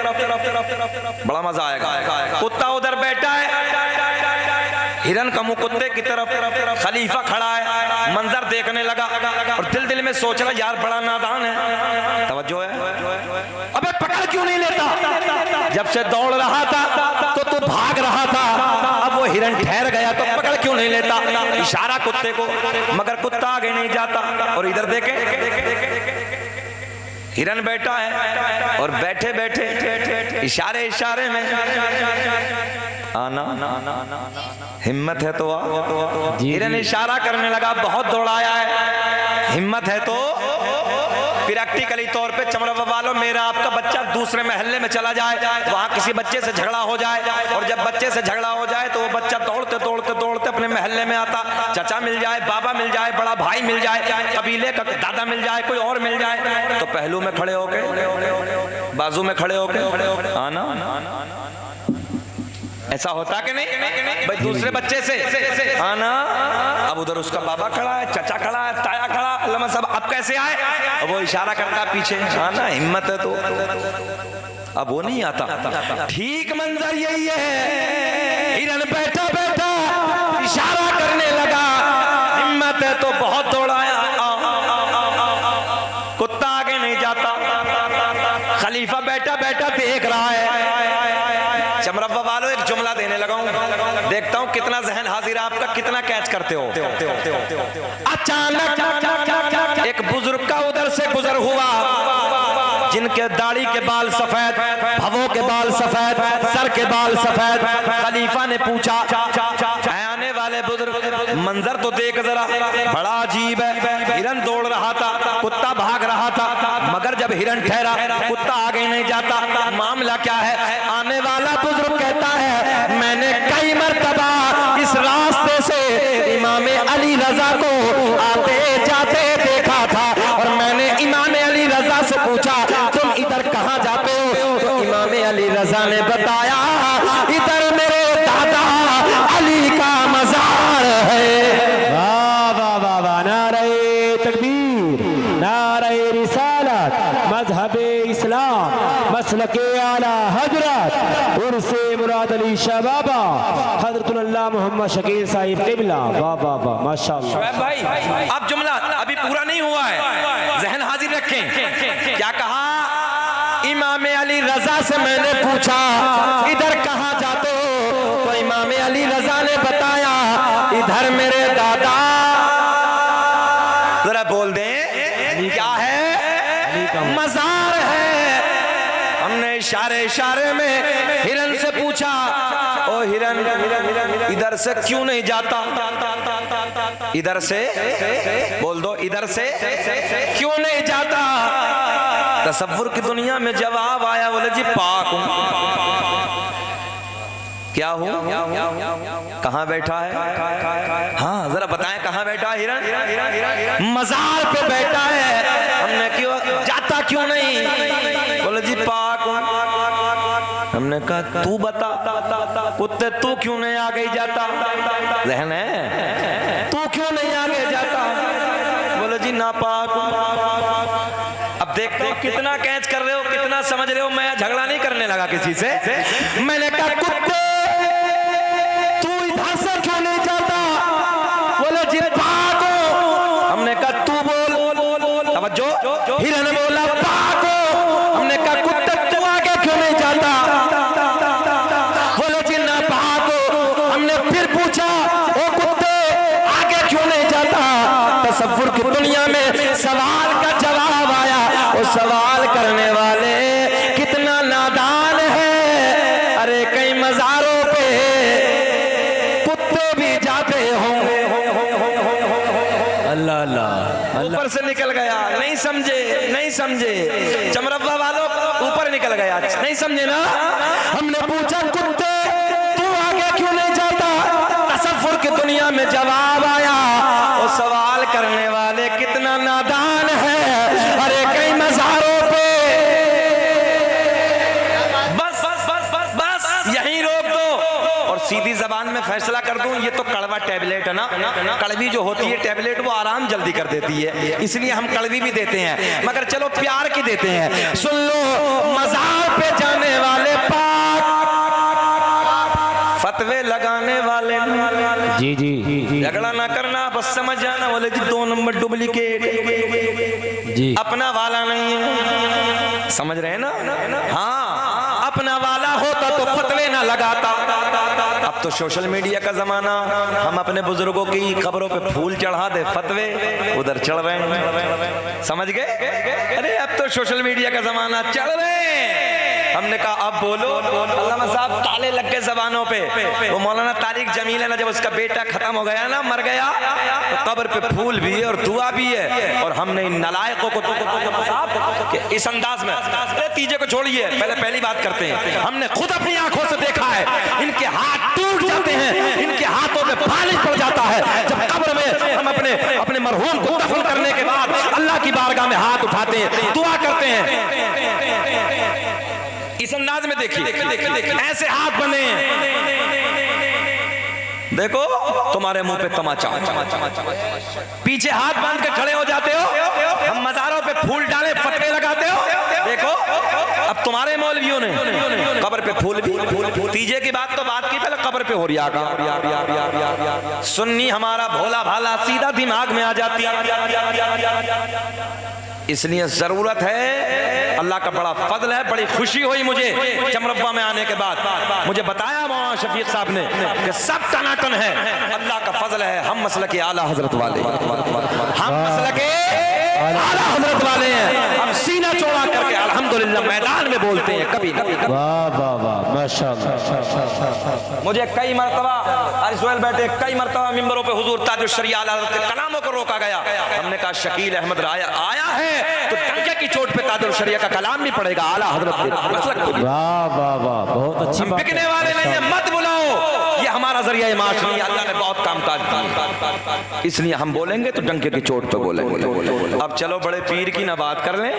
बड़ा मजा आएगा। कुत्ता उधर बैठा है, हिरन का मुंह कुत्ते की तरफ, खलीफा खड़ा है, मंजर देखने लगा, और दिल दिल में सोच रहा यार बड़ा नादान है। तवज्जो है। अबे पकड़ क्यों नहीं लेता? जब से दौड़ रहा था तो तू भाग रहा था, अब वो हिरन ठहर गया तो पकड़ क्यों नहीं लेता? इशारा कुत्ते को, मगर कुत्ता आगे नहीं जाता। और इधर देखे, हिरन बैठा है, और बैठे बैठे इशारे इशारे में आना, हिम्मत है तो आ। हिरन इशारा करने लगा, बहुत दौड़ाया है, हिम्मत है तो। प्रैक्टिकली तौर पे चमरवा वालों, मेरा आपका बच्चा दूसरे महल्ले में चला जाए, वहां किसी बच्चे से झगड़ा हो जाए, और जब बच्चे से झगड़ा हो जाए तो वो बच्चा दौड़ते दौड़ते दौड़ते अपने महल्ले में आता, चाचा मिल जाए, बाबा मिल जाए, बड़ा भाई मिल जाए, कबीले का दादा मिल जाए, कोई और मिल जाए, तो पहलू में खड़े होके, बाजू में खड़े होके आना। ऐसा होता कि नहीं भाई? दूसरे बच्चे से आना। अब उधर उसका बाबा खड़ा है, चाचा खड़ा है, ताया खड़ा, अल्लाह साहब अब कैसे आए? अब वो इशारा करता पीछे, आना, हिम्मत है तो। अब वो नहीं आता। ठीक मंजर यही है, हिरन बैठा बैठा इशारा करने लगा, हिम्मत है तो बहुत दौड़ाया, कुत्ता आगे नहीं जाता। खलीफा बैठा बैठा देख रहा है। चमरवा वालों, एक जुमला देने लगा हूं, देखता हूं कितना जहन हाजिर आपका, कितना कैच करते हो। अचानक एक बुजुर्ग का उधर से गुजर हुआ, जिनके दाढ़ी के बाल सफेद, भवों के बाल सफेद, सर के बाल सफेद। खलीफा ने पूछा, आने वाले बुजुर्ग, मंजर तो देख जरा, बड़ा अजीब है। हिरन दौड़ रहा था, कुत्ता भाग रहा था, मगर जब हिरन ठहरा कुत्ता आगे नहीं जाता, मामला क्या है? आने वाला बुजुर्ग कहता है, मैंने कई मर्तबा इस रास्ते से इमाम अली रजा को आते जाते देखा था, और मैंने इमाम अली रजा से पूछा, तुम इधर कहाँ जाते हो? तो इमाम अली रजा ने बताया, इधर मेरे दादा अली का मजार है। वाह वाह वाह वाह, नारे तकबीर, नारे रिसालत, मजहबे इस्लाम, मसलके आला हजरत, उर्से मुराद अली शाह बाबा, हजरतुल्लाह मोहम्मद शकीर साहिब क़िबला। वाह वाह वाह, माशाअल्लाह। शुएब भाई, अब जुमला अभी पूरा नहीं हुआ है, जहन हाजिर रखें। क्या कहा? इमाम अली रजा से मैंने पूछा, इधर कहाँ जाते हो? तो इमाम अली रजा ने बताया, इधर मेरे दादा। जरा बोल दे, क्या है? मजार है। हमने इशारे इशारे में हिरन से पूछा, ओ हिरन, इधर से क्यों नहीं जाता? इधर से बोल दो, इधर से क्यों नहीं जाता? तसव्वुर की दुनिया में जवाब आया, बोले जी पाक हूं। क्या हूं? कहां बैठा है? हाँ जरा बताएं, कहां बैठा है हिरन? मजार पे बैठा है। हमने क्यों जाता क्यों नहीं? बोले जी पाक हूं। हमने कहा तू बता, कुत्ते तू क्यों नहीं आगे जाता? जहन है, तू क्यों नहीं आगे जाता? बोले जी नापाक हूं। अब देखते हो कितना कैच कर रहे हो, कितना समझ रहे हो। मैं झगड़ा नहीं करने लगा किसी से। मैंने कहा कुत्ते तू इधर से क्यों नहीं जाता? बोले जी करने वाले कितना नादान है। अरे कई मज़ारों पे कुत्ते भी जाते होंगे। अल्लाह अल्लाह अल्लाह। ऊपर से निकल गया, नहीं समझे, नहीं समझे। चमरब्बा वालों ऊपर निकल गया, नहीं समझे ना। हमने पूछा कुत्ते तू आगे क्यों नहीं जाता? तसव्वुर की दुनिया में जवाब आया, वो सवाल करने वाले कितना नादान है। अरे कई मज़ारों पे बस बस बस बस बस यहीं रोक दो और सीधी जबान में फैसला कर दूं, ये तो कड़वा टैबलेट है ना। कड़वी जो होती है टैबलेट वो आराम जल्दी कर देती है, इसलिए हम कड़वी भी देते हैं, मगर चलो प्यार की देते हैं। सुन लो, मज़ार पे जाने वाले पाक, फतवे लगाने वाले जी जी जी झगड़ा ना करना, बस समझ जाना। बोले जी 2 नंबर डुप्लीकेट, जी अपना वाला नहीं है, समझ रहे हैं ना। हाँ, अपना वाला होता तो फतवे ना लगाता। अब तो सोशल मीडिया का जमाना, हम अपने बुजुर्गों की खबरों पे फूल चढ़ा दे, फतवे उधर चढ़ रहे हैं, समझ गए। अरे अब तो सोशल मीडिया का जमाना, चढ़ रहे हैं। हमने कहा अब बोलो। अल्लामा साहब ताले लग गए जबानों पे। वो मौलाना तारिक जमील है ना, जब उसका बेटा खत्म हो गया ना, मर गया, तो कब्र पे फूल भी है और दुआ भी है। और हमने इन नालायकों को कि इस अंदाज में, तीजे को छोड़िए, पहली बात करते हैं। हमने खुद अपनी आंखों से देखा है, इनके हाथ टूट जाते हैं, इनके हाथों में फालिज पड़ जाता है। जब कब्र में हम अपने मरहूम को दफन करने के बाद अल्लाह की बारगाह में हाथ उठाते हैं, दुआ करते हैं। इस अंदाज में देखिए, ऐसे हाथ बने हैं। देखो तुम्हारे मुंह पे तमाचा, पीछे हाथ बांध के खड़े हो जाते हो। हम मज़ारों पे फूल डाले, फतवे लगाते हो। देखो अब तुम्हारे मौलवियों ने कब्र पे फूल भी, तीजे की बात तो बात की, पहले कब्र पे हो रही आगा। सुन्नी हमारा भोला भाला सीधा दिमाग में आ जाती है। इसलिए जरूरत है, अल्लाह का बड़ा फजल है, बड़ी खुशी हुई मुझे चमरब्बा में आने के बाद। मुझे बताया मौलाना शफीक साहब ने कि सब टनाटन है, अल्लाह का फजल है। हम मसलक आला हजरत वाले, हम मसलक आला हजरत वाले हैं। हम सीना चौड़ा करके अल्हम्दुलिल्लाह मैदान में बोलते हैं, कभी ना। वाह वाह वाह, माशाअल्लाह। मुझे कई मरतबा अरसुल बैठे, कई मरतबा मिंबरों पे हुजूर ताजुल शरिया आला हजरत के कलामों को रोका गया। हमने कहा शकील अहमद राया आया है तो टंके की चोट पे ताजुल शरिया का कलाम नहीं पड़ेगा, आला हजरत के मसलक को। वाह वाह वाह, बहुत अच्छी बात। बिकने वाले नहीं है, मत बुलाओ, ये हमारा जरिया माश नहीं। अल्लाह ने बहुत कामकाज किया, इसलिए हम बोलेंगे तो डंके की चोट पे बोलेंगे। अब चलो बड़े पीर की ना बात कर लें,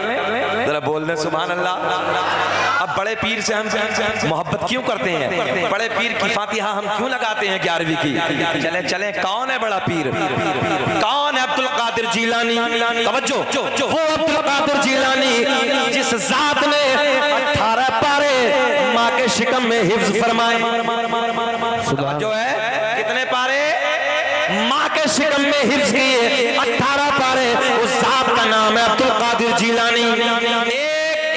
जरा बोल दें सुभान अल्लाह। अब बड़े पीर से हम मोहब्बत क्यों करते हैं? बड़े पीर की फातिहा हम क्यों लगाते हैं 11वीं की? चले चले, कौन है बड़ा पीर? कौन है? अब्दुल कादिर जीलानी। तवज्जो, वो अब्दुल कादिर जीलानी जिस जात ने 18 पारे माँ के शिकम में हिफ्ज फरमाए। जो है कितने पारे? माँ के शिकम में हिफ्ज किए 18 पारे। उस जात का नाम है अब्दुल कादिर जीलानी।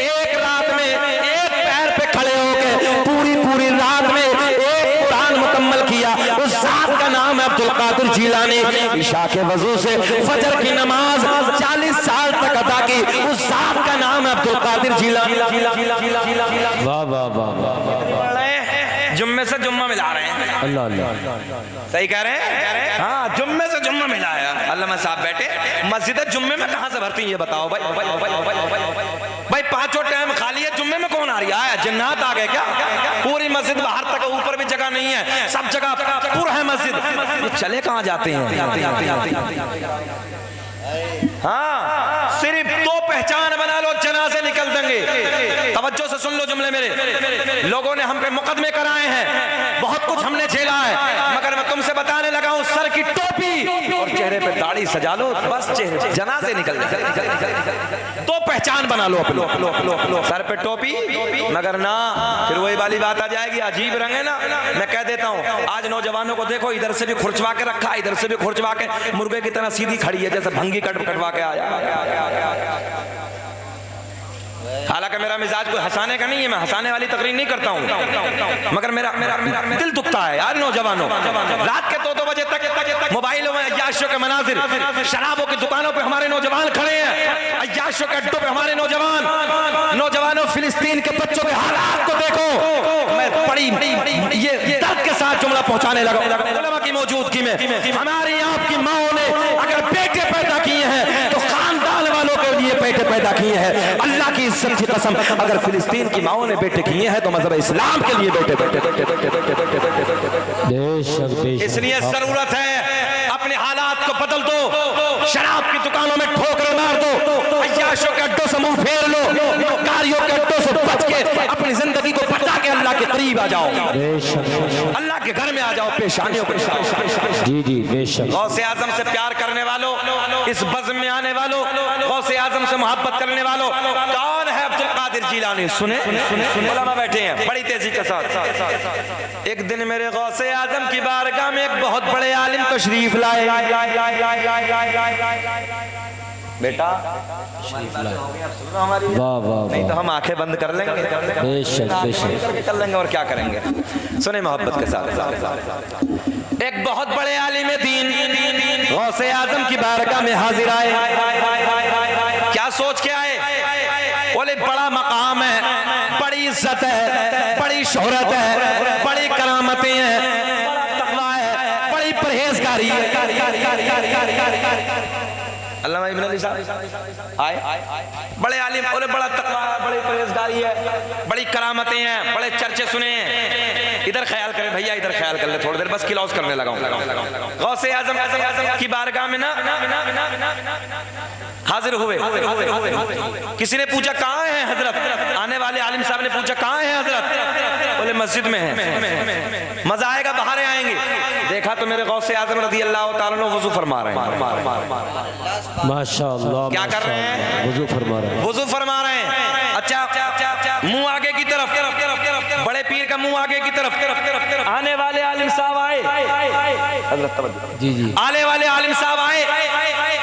एक रात में एक पैर पे खड़े होकर पूरी रात में एक कुरान मुकम्मल किया। उस जात का नाम है अब्दुल कादिर जीलानी। इशा के वजू से फजर की नमाज 40 साल तक अदा की। उस जात का नाम है अब्दुल कादिर जीलानी। वाह वाह वाह वाह, जुम्मे से जुम्मा मिला रहे हैं। अल्लाह अल्लाह, सही कह रहे हैं। हाँ, जुम्मे से जुम्मा मिलाया। अल्लामा साहब बैठे, मस्जिद जुम्मे में कहाँ से भरती है ये बताओ भाई। 5 टाइम खाली है, जुम्मे में कौन आ रही है? जन्नत आ गए क्या? पूरी मस्जिद बाहर तक, ऊपर भी जगह नहीं है, सब जगह पूरा है मस्जिद। ये चले कहाँ जाते हैं? हाँ, सिर्फ 2 पहचान बना लो, जनाजे निकल देंगे। तवज्जो से सुन लो जुमले मेरे। लोगों ने हम पे मुकदमे कराए हैं, बहुत कुछ हमने झेला है, मगर मैं तुमसे बताने लगा हूं, सर की टोपी और चेहरे पे दाढ़ी सजा लो, बस चेहरे जनाजे निकल देंगे। 2 पहचान बना लो अपनी, सर पे टोपी, मगर ना फिर वही वाली बात आ जाएगी, अजीब रंग है ना। मैं कह देता हूँ, आज नौजवानों को देखो, इधर से भी खुरचवा के रखा, इधर से भी खुरचवा के, मुर्गे की तरह सीधी खड़ी है, जैसे भंगी कटवा के आया। हालांकि मेरा मिजाज कोई हंसाने का नहीं है, मैं हंसाने वाली तकरीर नहीं करता हूं, मगर मेरा दिल दुखता है यार। नौजवानों, रात के 2-2 बजे तक मोबाइलों में अय्याशियों के मनाजिर, शराबों की दुकानों पे हमारे नौजवान खड़े हैं, अय्याशों के अड्डों पे हमारे नौजवानों फिलिस्तीन के बच्चों के हालात को देखो। मैं बड़ी ये दर्द के साथ जुमला पहुंचाने लगा उलमा की मौजूदगी में। हमारी आपकी माओ ने अगर बेटे पैदा किए हैं तो खानदान वालों के लिए बेटे पैदा किए हैं। अल्लाह की इज्जत की कसम, अगर फिलिस्तीन की माओ ने बेटे किए हैं तो मजहब इस्लाम के लिए बेटे बेटे बेटे बेटे बेटे बेटे बेटे बेटे। इसलिए जरूरत है अपने हालात को बदल दो। शराब की दुकानों में ठोकरें मार दो, अय्याशों के अड्डों से मुंह फेर लो, मक्कारियों के अड्डों से बच के अपनी जिंदगी को बचा के अल्लाह के करीब आ जाओ, अल्लाह के घर में आ जाओ। पेशानियों पे जी जी बेशक। गौसे आजम से प्यार करने वालों, इस बज़्म में आने वालों, गौसे आजम से मोहब्बत करने वालों, कौन है अब्दुल कादिर जिलानी? सुने उलमा बैठे हैं बड़ी तेजी के साथ। एक दिन मेरे गौसे आजम की बारगाह में एक बहुत बड़े आलिम तशरीफ लाए। बेटा हमारी वाह वाह नहीं तो हम आंखें बंद कर लेंगे, बेशक बेशक कर लेंगे और क्या करेंगे। सुने मोहब्बत के साथ। एक बहुत बड़े आलिम दीन गौसे आजम की बारगाह में हाजिर आए। क्या सोच के आए? बोले बड़ा मकाम है, बड़ी इज्जत है, बड़ी शोहरत है, बड़ी करामतें हैं, बड़ा तकवा है, बड़ी परहेजगारी है। अल्लामा इब्न अली साहब आए, बड़े आलिम, बोले बड़ा तकवा, बड़ी परहेजगारी है, बड़ी करामतें हैं, बड़े चर्चे सुने हैं। इधर ख्याल करें भैया, इधर ख्याल कर ले थोड़ी देर, बस क्लॉज करने लगा हूं। गौसे आजम की बारगाह में ना हाजिर हुए। किसी ने पूछा कहाँ है हजरत? आने वाले आलिम साहब ने पूछा कहाँ है हजरत? बोले मस्जिद में है। मजा आएगा, बाहर आएंगे। देखा तो मेरे गौसे आजम रज़ी अल्लाह तआला अन्हु वुज़ू फरमा रहे हैं। माशाअल्लाह। क्या कर रहे हैं? वुज़ू फरमा रहे हैं। वुज़ू फरमा रहे हैं। अच्छा, मुंह आगे की तरफ, बड़े पीर का मुंह आगे की तरफ। आने वाले आलिम साहब आए, जी जी। आने वाले आलिम साहब आए,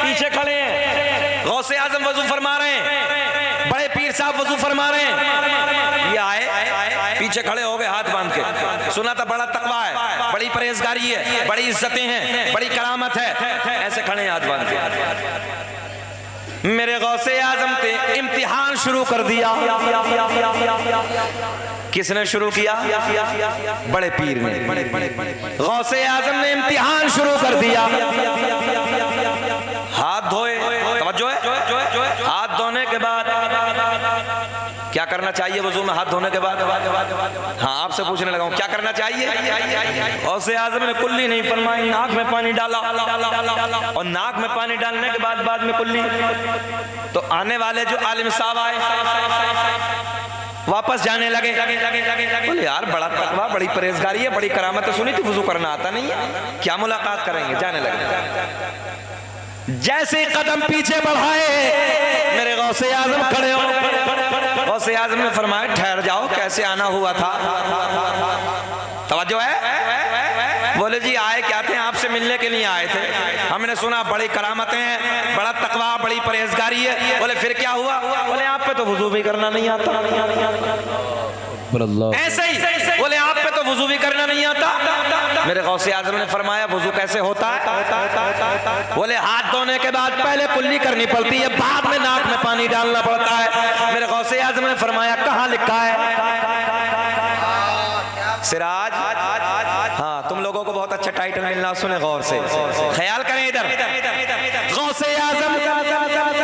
पीछे खड़े हैं। गौसे आजम वजू फरमा रहे हैं, बड़े पीर साहब वजू फरमा रहे हैं। ये आए, पीछे खड़े हो गए हाथ बांध के। सुना था बड़ा तकवा है, बड़ी परहेजगारी है, बड़ी इज्जतें हैं, बड़ी करामत है। ऐसे खड़े हैं हाथ बांध के। मेरे गौसे आजम ने इम्तिहान शुरू कर दिया। किसने शुरू किया? बड़े पीर ने। गौसे आजम ने इम्तिहान शुरू कर दिया। हाथ धोए, तवज्जो है, हाथ धोने के बाद क्या करना चाहिए? वजू में हाथ धोने के बाद हाँ आपसे पूछने लगा हूं क्या करना चाहिए? गौसे आजम ने कुल्ली नहीं फरमाई, नाक में पानी डाला और नाक में पानी डालने के बाद में कुल्ली। तो आने वाले जो आलिम साहब आए वापस जाने लगे। बोले यार बड़ा तकवा, बड़ी परहेजगारी है, बड़ी करामत है, सुनी थी वजू करना आता नहीं है, क्या मुलाकात करेंगे? जाने लगे। जैसे कदम पीछे बढ़ाए मेरे गौसे आजम खड़े हो। गौसे आजम ने फरमाया ठहर जाओ, कैसे आना हुआ था? तवज्जो है? बोले जी आए क्या थे? आपसे मिलने के लिए आए थे। हमने सुना बड़ी करामतें हैं, बड़ा तकवा, बड़ी परहेजगारी है। बोले फिर क्या हुआ? बोले आप पे तो वुजू भी करना नहीं आता। ऐसे ही बोले आप पे तो वुजू भी करना नहीं आता। मेरे गौसे आजम ने फरमाया वुजू कैसे होता है? बोले हाथ धोने के बाद पहले कुल्ली करनी पड़ती है, बाद में नाक में पानी डालना पड़ता है। मेरे गौसे आजम ने फरमाया कहाँ लिखा है? सिराज, हाँ तुम लोगों को बहुत अच्छा टाइटल मिलना, सुने गौर से, ख्याल करें इधर। गौसे आजम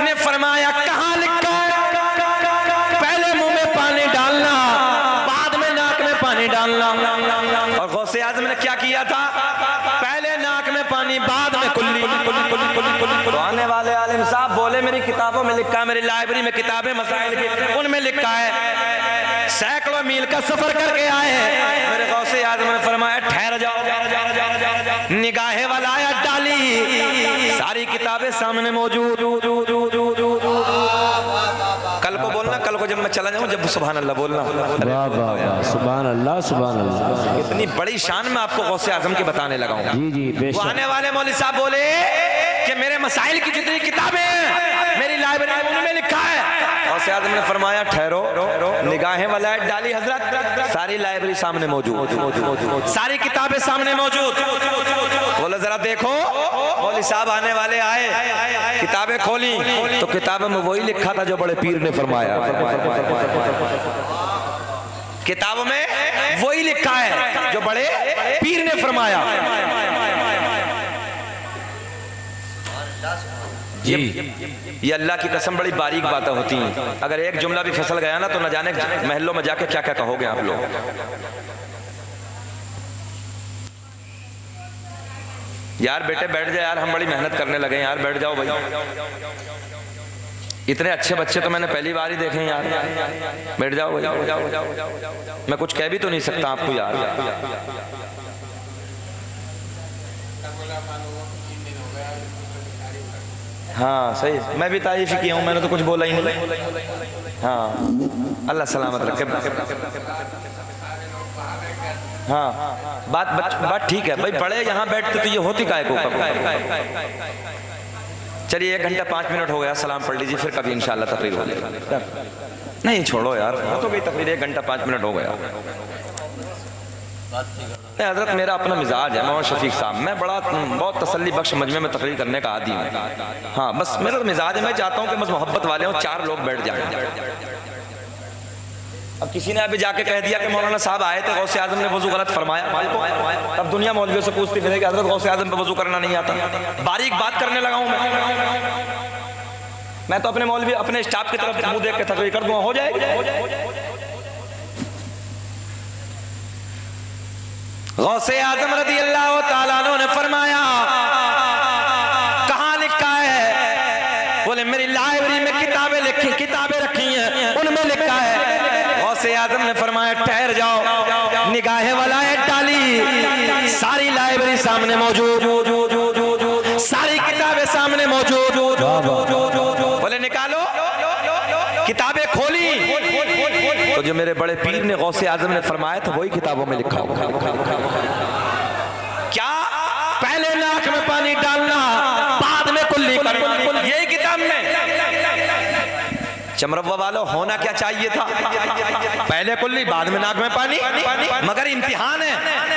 ने फरमाया कहाँ लिखा है? पहले मुंह में पानी डालना, बाद में नाक में पानी डालना। और गौसे आजम ने क्या किया था? पहले नाक में पानी, बाद में कुल्ली। तो आने वाले आलिम साहब बोले मेरी किताबों में लिखा है, मेरी लाइब्रेरी में किताबें मसाइल की उनमें लिखा है, सैकड़ों मील का सफर करके आए हैं। मेरे गौसे आजम ने फरमाया ठहर जाओ। निगाहे वाला डाली, सारी किताबें सामने मौजूद। कल को बोलना, कल को जब मैं चला जाऊं, जब सुभान अल्लाह बोलना। वाह वाह वाह, सुभान अल्लाह सुभान अल्लाह। इतनी बड़ी शान में आपको गौसे आजम की बताने लगा हूं। जी जी बेशक। वो आने वाले मौलवी साहब बोले कि मेरे मसाइल की जितनी किताबें हैं मेरी लाइब्रेरी में लिखा है। गौसे आजम ने फरमाया ठहरो, निगाहें वाला डाली हजरत, सारी लाइब्रेरी सामने मौजूद, सारी किताबें सामने मौजूद। बोले जरा देखो, मौलवी साहब आने वाले आए, किताबें खोली तो किताबों में वही लिखा था जो बड़े पीर ने फरमाया। किताबों में वही लिखा है जो बड़े पीर ने फरमाया। ये अल्लाह की कसम बड़ी बारीक बातें होती हैं। अगर एक जुमला भी फिसल गया ना तो न जाने महलों में जाके क्या क्या कहोगे आप लोग। यार बेटे बैठ जाओ यार, हम बड़ी मेहनत करने लगे यार, बैठ जाओ भाई। इतने अच्छे बच्चे तो मैंने पहली बार ही देखे हैं यार, बैठ जाओ भाई। मैं कुछ कह भी तो नहीं सकता आपको यार। हाँ सही, मैं भी तारीफ ही किया हूँ, मैंने तो कुछ बोला ही नहीं। हाँ अल्लाह सलामत रखे। हाँ बात ठीक है भाई, बड़े यहाँ बैठते तो ये होती काय को। चलिए 1 घंटा 5 मिनट हो गया, सलाम पढ़ लीजिए, फिर कभी इंशाल्लाह तकरीर होगी। नहीं छोड़ो यार, हो तो गई तकरीर, 1 घंटा 5 मिनट हो गया। हजरत मेरा अपना मिजाज है, मोहम्मद शफीक साहब, मैं बहुत तसल्ली बख्श मजमे में तकरीर करने का आदी हूँ। हाँ बस मेरा तो मिजाज है, मैं चाहता हूँ कि बस मोहब्बत वाले हों, 4 लोग बैठ जाएं। अब किसी ने अभी जाके कह दिया कि मौलाना साहब आए थे, गौसे आजम ने वजू गलत फरमाया, तब दुनिया मौलवियों से पूछती फिर कि हजरत गौसे आजम पे वजू करना नहीं आता। बारीक बात करने लगा हूँ मैं तो अपने मौलवी अपने स्टाफ की तरफ मुंह देख के तकरीर कर दूंगा, हो जाएगी। गौसे आजम रज़ी अल्लाह ताला अन्हु ने फरमाया, कहाँ लिखा है? बोले मेरी लाइब्रेरी में किताबें रखी हैं, उनमें लिखा है। गौसे आजम ने फरमाया ठहर जाओ, निगाहे वाला है डाली, सारी लाइब्रेरी सामने मौजूद, सारी किताबें सामने मौजूद। बोले निकालो, किताबें खोली तो जो मेरे बड़े पीर ने गौसे आजम ने फरमाया था वही किताबों में लिखा होगा। क्या? पहले नाक में पानी डालना, बाद में कुल्ली करना, यही किताब में। चमरवा वालों, होना क्या चाहिए था? पहले कुल्ली बाद में नाक में पानी। मगर इम्तिहान है,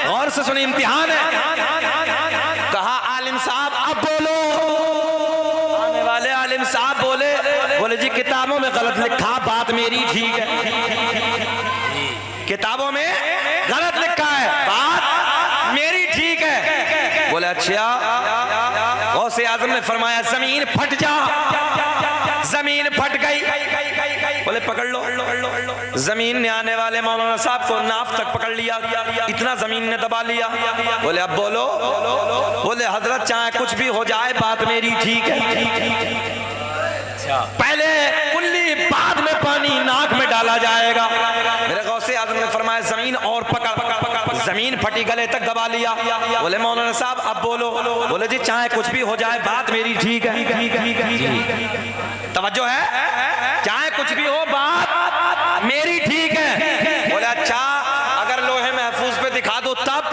गौर से सुनिए, इम्तिहान है। कहा आलिम साहब अब बोलो। आने वाले आलिम साहब बोले जी किताबों में गलत लिखा, बात मेरी ठीक है। किताबों में गलत लिखा है, बात मेरी ठीक है। बोले अच्छा। गौसे आजम ने फरमाया जमीन फट जा, जमीन फट गई। बोले पकड़ लो। जमीन ने आने वाले मौलाना साहब को नाफ तक पकड़ लिया, इतना जमीन ने दबा लिया। बोले अब बोलो। बोले हजरत चाहे कुछ भी हो जाए, बात मेरी ठीक है। पहले कुल्ली बाद में पानी नाक में डाला जाएगा। मेरे गौसे आजम ने फरमाया जमीन और पकड़, जमीन फटी, गले तक दबा लिया। बोले मौलाना साहब अब बोलो। बोले जी चाहे कुछ भी हो जाए, बात मेरी ठीक है। तवज्जो है, चाहे कुछ भी हो बात मेरी ठीक है। बोले अच्छा, अगर लोहे महफूज पे दिखा दो तब,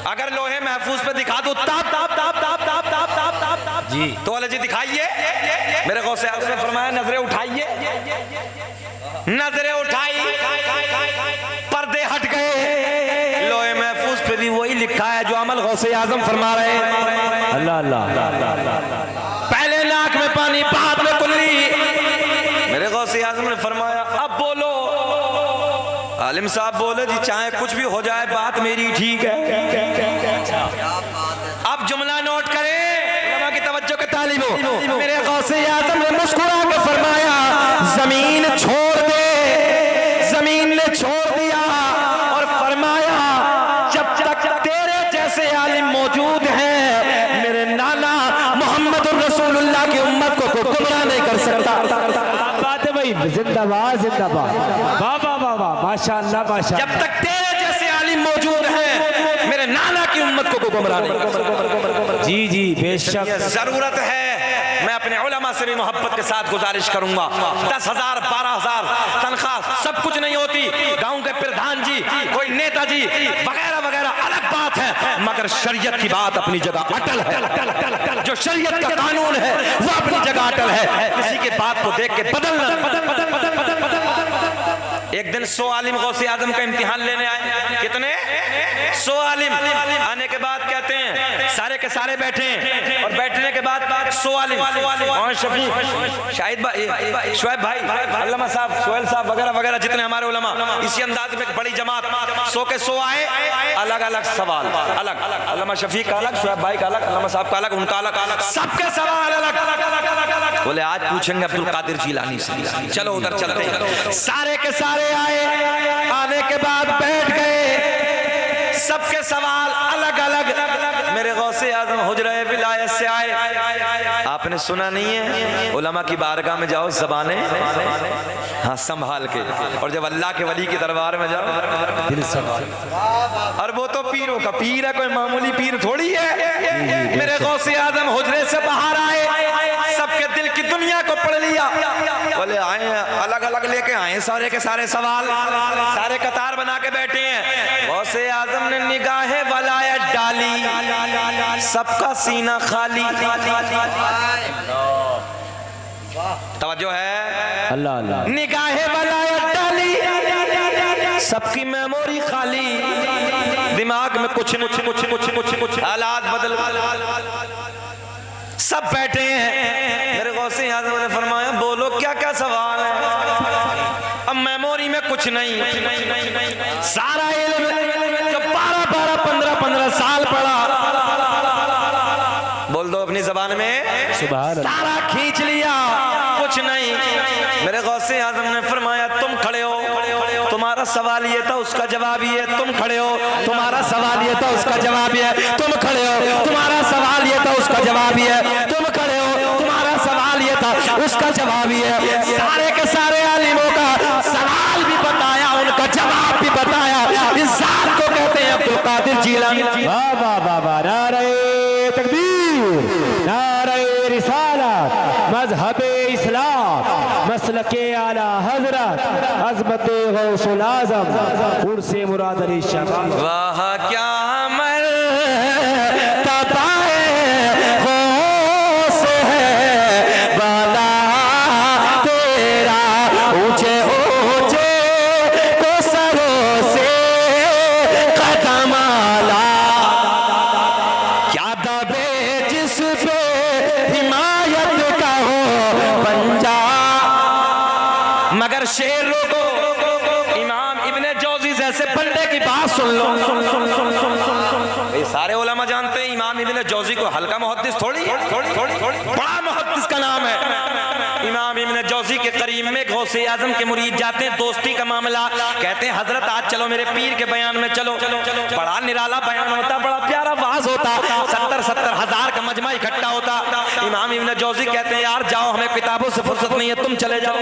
अगर लोहे महफूज पे दिखा दो तब जी, तो अल्लाह जी दिखाइए। मेरे गौसे आज़म ने फरमाया नजरें उठाइए। नजरें उठाई, पर्दे हट गए, लोहे महफूज पे भी वही लिखा है जो अमल गौसे आज़म फरमा रहे हैं। अल्लाह अल्लाह। पहले नाक में पानी, बाद में कुल्ली। मेरे गौसे आज़म ने फरमाया अब बोलो। आलिम साहब बोले जी चाहे कुछ भी हो जाए, बात मेरी ठीक है। अब जुमला नोट करें, उलमा की तवज्जो के तालिबों। मेरे गौसे आज़म ने मुस्कुरा कर फरमाया जमीन छोड़ दे। जमीन ने छोड़ दिया और फरमाया जब तक तेरे जैसे आलिम मौजूद हैं, मेरे नाना मोहम्मद रसूलुल्लाह की उम्मत को गुमराह नहीं कर सकता। बात है भाई, जिंदाबाद जिंदाबाद, वाह वाह वाह वाह, माशाअल्लाह माशाअल्लाह। जब तक तेरे जैसे आलिम मौजूद हैं, मेरे नाना की उम्मत को गुमराह नहीं कर सकता। जी जी बेशक जरूरत है। मैं अपने उलमा से भी मोहब्बत के साथ गुजारिश करूंगा, 10,000 12,000 तनख्वाह सब कुछ नहीं होती। गांव के प्रधान जी, कोई नेताजी वगैरह वगैरह अलग बात है, मगर शरीयत की बात अपनी जगह अटल है। जो शरीयत का कानून है वो अपनी जगह अटल है। किसी के बात को देख के बदलना। एक दिन 100 आलिम गौसे आजम का इम्तिहान लेने आए। कितने? सो आलिम। आने के बाद कहते हैं सारे के सारे बैठे हैं और बैठने के बाद सो आलिम। और शफीक, शाहिद भाई, शुएब भाई, अल्लामा साहब, सोहेल साहब वगैरह वगैरह जितने हमारे उलमा, इसी अंदाज में एक बड़ी जमात सो के सो आए, अलग अलग सवाल, अलग अल्लामा शफीक का अलग, शुएब भाई का अलग, अल्लामा साहब का अलग, उनका अलग, सबके सवाल अलग। बोले आज पूछेंगे अब्दुल कादिर जिलानी से। चलो उधर चलते हैं। सारे के सारे आए, आने के बाद बैठ गए, सबके सवाल अलग अलग। मेरे गौसे आजम हुजरे विलायत से आए। आपने सुना नहीं है, उलमा की बारगाह में जाओ, ज़बाने हाँ संभाल के, और जब अल्लाह के वली के दरबार में जाओ दिल संभाल। और वो तो पीरों का पीर है, कोई मामूली पीर थोड़ी है। मेरे गौसे आजम हुजरे से बाहर आए, सबके दिल की दुनिया को पढ़ लिया। बोले आए अलग अलग लेके आए सारे के सारे सवाल, सारे कतार बना के बैठे हैं। गौसे आजम ने निगाहे वलायत डाली, सबका सीना खाली। तवज्जो है, अल्लाह अल्लाह। निगाहे वलायत डाली, सबकी मेमोरी खाली, दिमाग में कुछ हालात बदल। सब बैठे हैं। मेरे गौसे आज़म ने फरमाया बोलो क्या क्या सवाल है। अब मेमोरी में कुछ नहीं, सारा इल्म जो 12-12, 15-15 साल पढ़ा, बोल दो अपनी जबान में, सारा खींच लिया, कुछ नहीं। मेरे गौसे आज़म ने फरमाया तुम खड़े हो, तुम्हारा सवाल ये था उसका जवाब ये, तुम खड़े हो, तुम्हारा सवाल ये था उसका जवाब ये, तुम खड़े हो, तुम्हारा सवाल ये था उसका जवाब ये, तुम खड़े हो, तुम्हारा सवाल ये था उसका जवाब ये। सारे के सारे आलिमों का सवाल भी बताया, उनका जवाब भी बताया। इस जात को कहते हैं अब्दुल कादिर जिलानी। वाह वाह वाह वाह, नारे तकबीर, नारे रिसालत, मजहबे इस्लाम, मसलके आला हजरत, अज़मत गौसुल आज़म, उर्से मुराद अली शाह। वाह क्या मर्तबा गौस है बाला तेरा, ऊंचे ऊंचे को सरों से कदम आला, क्या दबे जिस पे हिमायत का हो पंजा। मगर शेरों को इमाम इब्ने जौजी जैसे बंदे की बात सुन लो, ये सारे उलमा जानते हैं इमाम इब्ने जौजी को हल्का मुहद्दिस थोड़ी, बड़ा मुहद्दिस का नाम है। इमाम इब्ने जौजी के करीब में गौसे आजम के मुरीद जाते हैं, दोस्ती का मामला, कहते हैं हजरत आज चलो मेरे पीर के बयान में चलो। बड़ा निराला बयान होता, बड़ा प्यारा वाज होता, 70-70 हजार का मजमा इकट्ठा होता। इमाम इब्ने जौजी कहते हैं यार जाओ, हमें किताबों से फुर्सत नहीं है, तुम चले जाओ।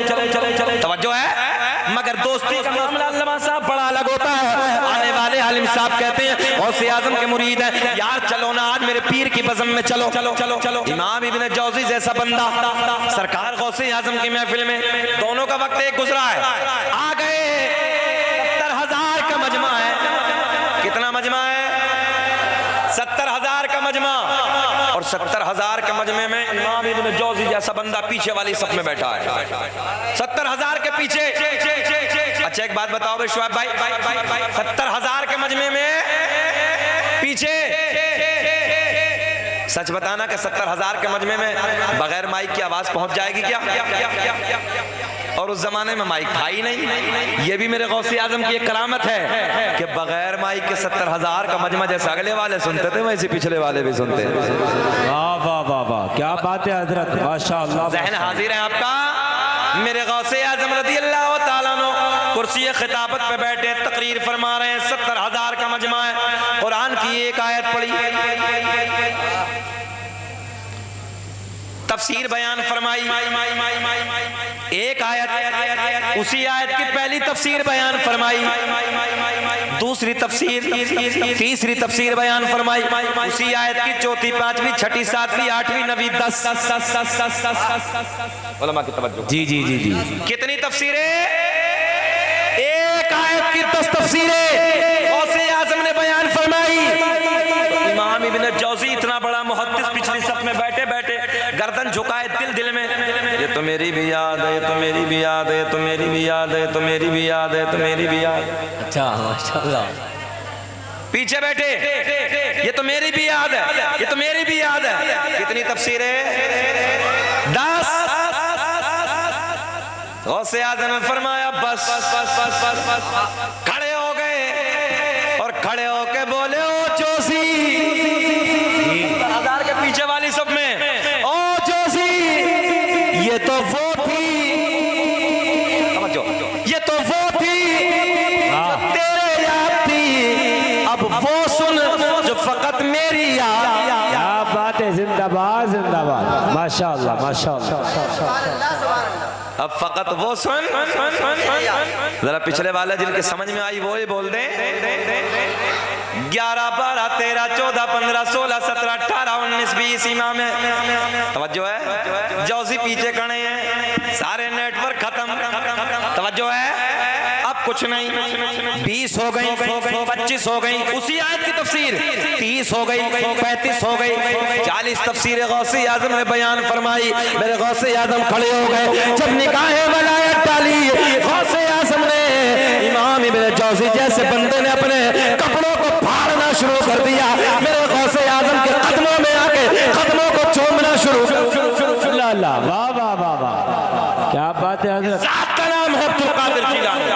तवज्जो है, मगर दोस्ती का मामला अल्लामा साहब बड़ा अलग होता है। आने वाले आलिम साहब कहते हैं गौसे आजम के मुरीद हैं, यार चलो ना आज मेरे पीर की बज़म में चलो। इमाम इब्ने जौजी जैसा बंदा सरकार गौसे आजम की महफिल में, दोनों का वक्त एक गुजरा है, आ गए। 70,000 का मजमा है। कितना मजमा है? 70,000 का मजमा, और 70,000 के मजमे में इमाम इब्ने जौजी जैसा बंदा पीछे वाली सफ में बैठा है। 70,000 के पीछे। अच्छा एक बात बताओ भाई शुएब भाई, 70,000 के मजमे में पीछे, सच बताना कि 70,000 के मजमे में बगैर माइक की आवाज पहुंच जाएगी क्या? और उस जमाने में माइक था ही नहीं। ये भी मेरे गौसे आजम की एक करामत है कि बगैर माइक के 70,000 का मजमा जैसे अगले वाले सुनते थे वैसे पिछले वाले भी सुनते थे। वाह वाह वाह वाह, क्या बात है हजरत, माशाअल्लाह। ज़हन हाजिर है आपका। मेरे गौसे आजम रज़ी अल्लाह ताला अन्हु कुर्सी खिताबत पे बैठे तकरीर फरमा रहे हैं, 70,000 का मजमा है। कुरान की एक आयत पढ़ी, तफसीर बयान फरमाई, एक आयत, उसी आयत की पहली तफसीर बयान फरमाई, दूसरी तफसीर, तीसरी तफसीर बयान फरमाई, उसी आयत की चौथी, पांचवी, छठी, सातवीं, आठवीं, नवीं, 10 उलमा की तवज्जो। जी जी जी जी, कितनी तफसीरें? एक आयत की 10 तफसीरें गौसे आजम ने बयान फरमाई। तो इमाम इब्ने जौजी इतना बड़ा मुहद्दिस पिछली सफ में बैठे बैठे गर्दन झुकाए, दिल में ये तो मेरी भी याद है, ये तो मेरी भी याद है, ये तो मेरी भी याद है, ये तो मेरी भी याद है, तो मेरी भी याद। अच्छा माशाअल्लाह। पीछे बैठे, ये तो मेरी भी याद है, ये तो मेरी भी याद है। कितनी तफसीर है? 10। गौसे आज़म ने फरमाया बस। खड़े हो गए और खड़े होके बोले, ओ जोशी, हजार के पीछे वाली सब में, ओ जोशी, ये तो वो थी, ये तो वो थी जो तेरे याद थी, अब वो सुन जो फकत मेरी याद। क्या बात है, जिंदाबाद जिंदाबाद, माशाअल्लाह माशाअल्लाह। अब फकत वो सुन, जरा पिछले वाले जिनके समझ में आई वो ही बोल दे। 11, 12, 13, 14, 15, 16, 17, 18, 19, 20 इमाम है। तवज्जो है? जौसी पीछे खड़े हैं, सारे नेटवर्क खत्म। तवज्जो है? अब कुछ नहीं, 20 हो गई, 25 हो गई, उसी आयत की तफसीर 30 हो गई, 35 हो गई, 40 तफसीर गौसे आज़म ने बयान फरमाई। मेरे गौसे आज़म खड़े हो गए, जब निकाहे वलायत डाली गौसे आज़म ने, इमाम इब्न जौज़ी जैसे बंदे ने अपने कपड़ों को फाड़ना शुरू कर दिया। मेरे गौसे आज़म के कदमों में आके कदमों को चूमना शुरू कर। अल्लाह, वाह वाह वाह वाह, क्या बात है हज़रत। ज़ात का नाम है अब्दुल कादिर जीलानी।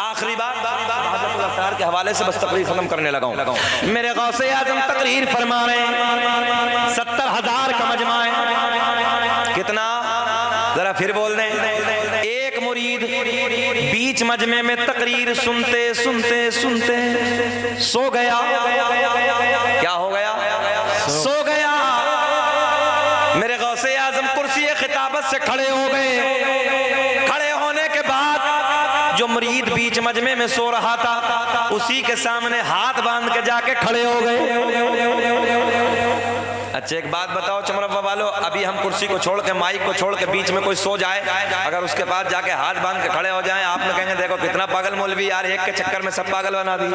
आखिरी बात के हवाले से बस तकरीर खत्म करने लगा हूं। मेरे गौसे आज़म तकरीर फरमा रहे हैं, 70,000 का मजमा है। कितना? जरा फिर बोल दें। एक मुरीद बीच मजमे में तकरीर सुनते सुनते सुनते सो गया। क्या हो गया? सो गया। मेरे गौसे आज़म कुर्सी खिताबत से खड़े हो गए। खड़े होने के बाद जो मुरीद बीच मजमे में सो रहा था, उसी के सामने हाथ बांध के जाके खड़े हो गए। अच्छा एक बात बताओ चमरवा वालों, अभी हम कुर्सी को छोड़ के, माइक को छोड़ के बीच में कोई सो जाए, अगर उसके पास जाके हाथ बांध के खड़े हो जाएं, आपने कहेंगे देखो कितना पागल मौलवी यार, एक के चक्कर में सब पागल बना दी।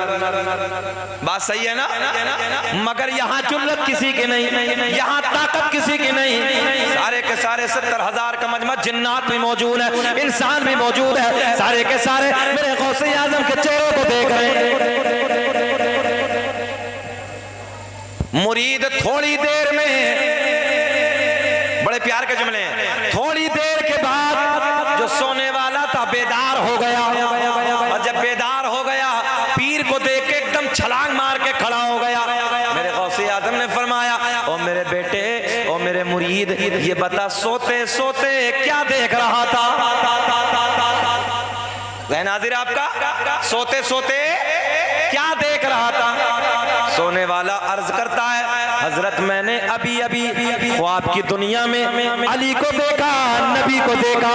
बात सही है ना? मगर यहाँ जुर्रत किसी की नहीं, यहाँ ताकत किसी की नहीं। सारे के सारे 70,000 का मजमा, जिन्नात भी मौजूद है, इंसान भी मौजूद है, सारे के सारे मेरे गौसे आज़म के चेहरे को देख रहे हैं। मुरीद थोड़ी देर में, बड़े प्यार के जुमले हैं, थोड़ी देर के बाद जो सोने वाला था बेदार हो गया, और जब बेदार हो गया पीर को देख के एकदम छलांग मार के खड़ा हो गया। मेरे गौसे आज़म ने फरमाया, ओ मेरे बेटे, ओ मेरे मुरीद, ये बता सोते सोते क्या देख रहा था? नाज़िर आपका सोते सोते क्या देख रहा था? सोने वाला अर्ज करता है, हजरत मैंने अभी अभी ख्वाब की दुनिया में अली को देखा, नबी को देखा।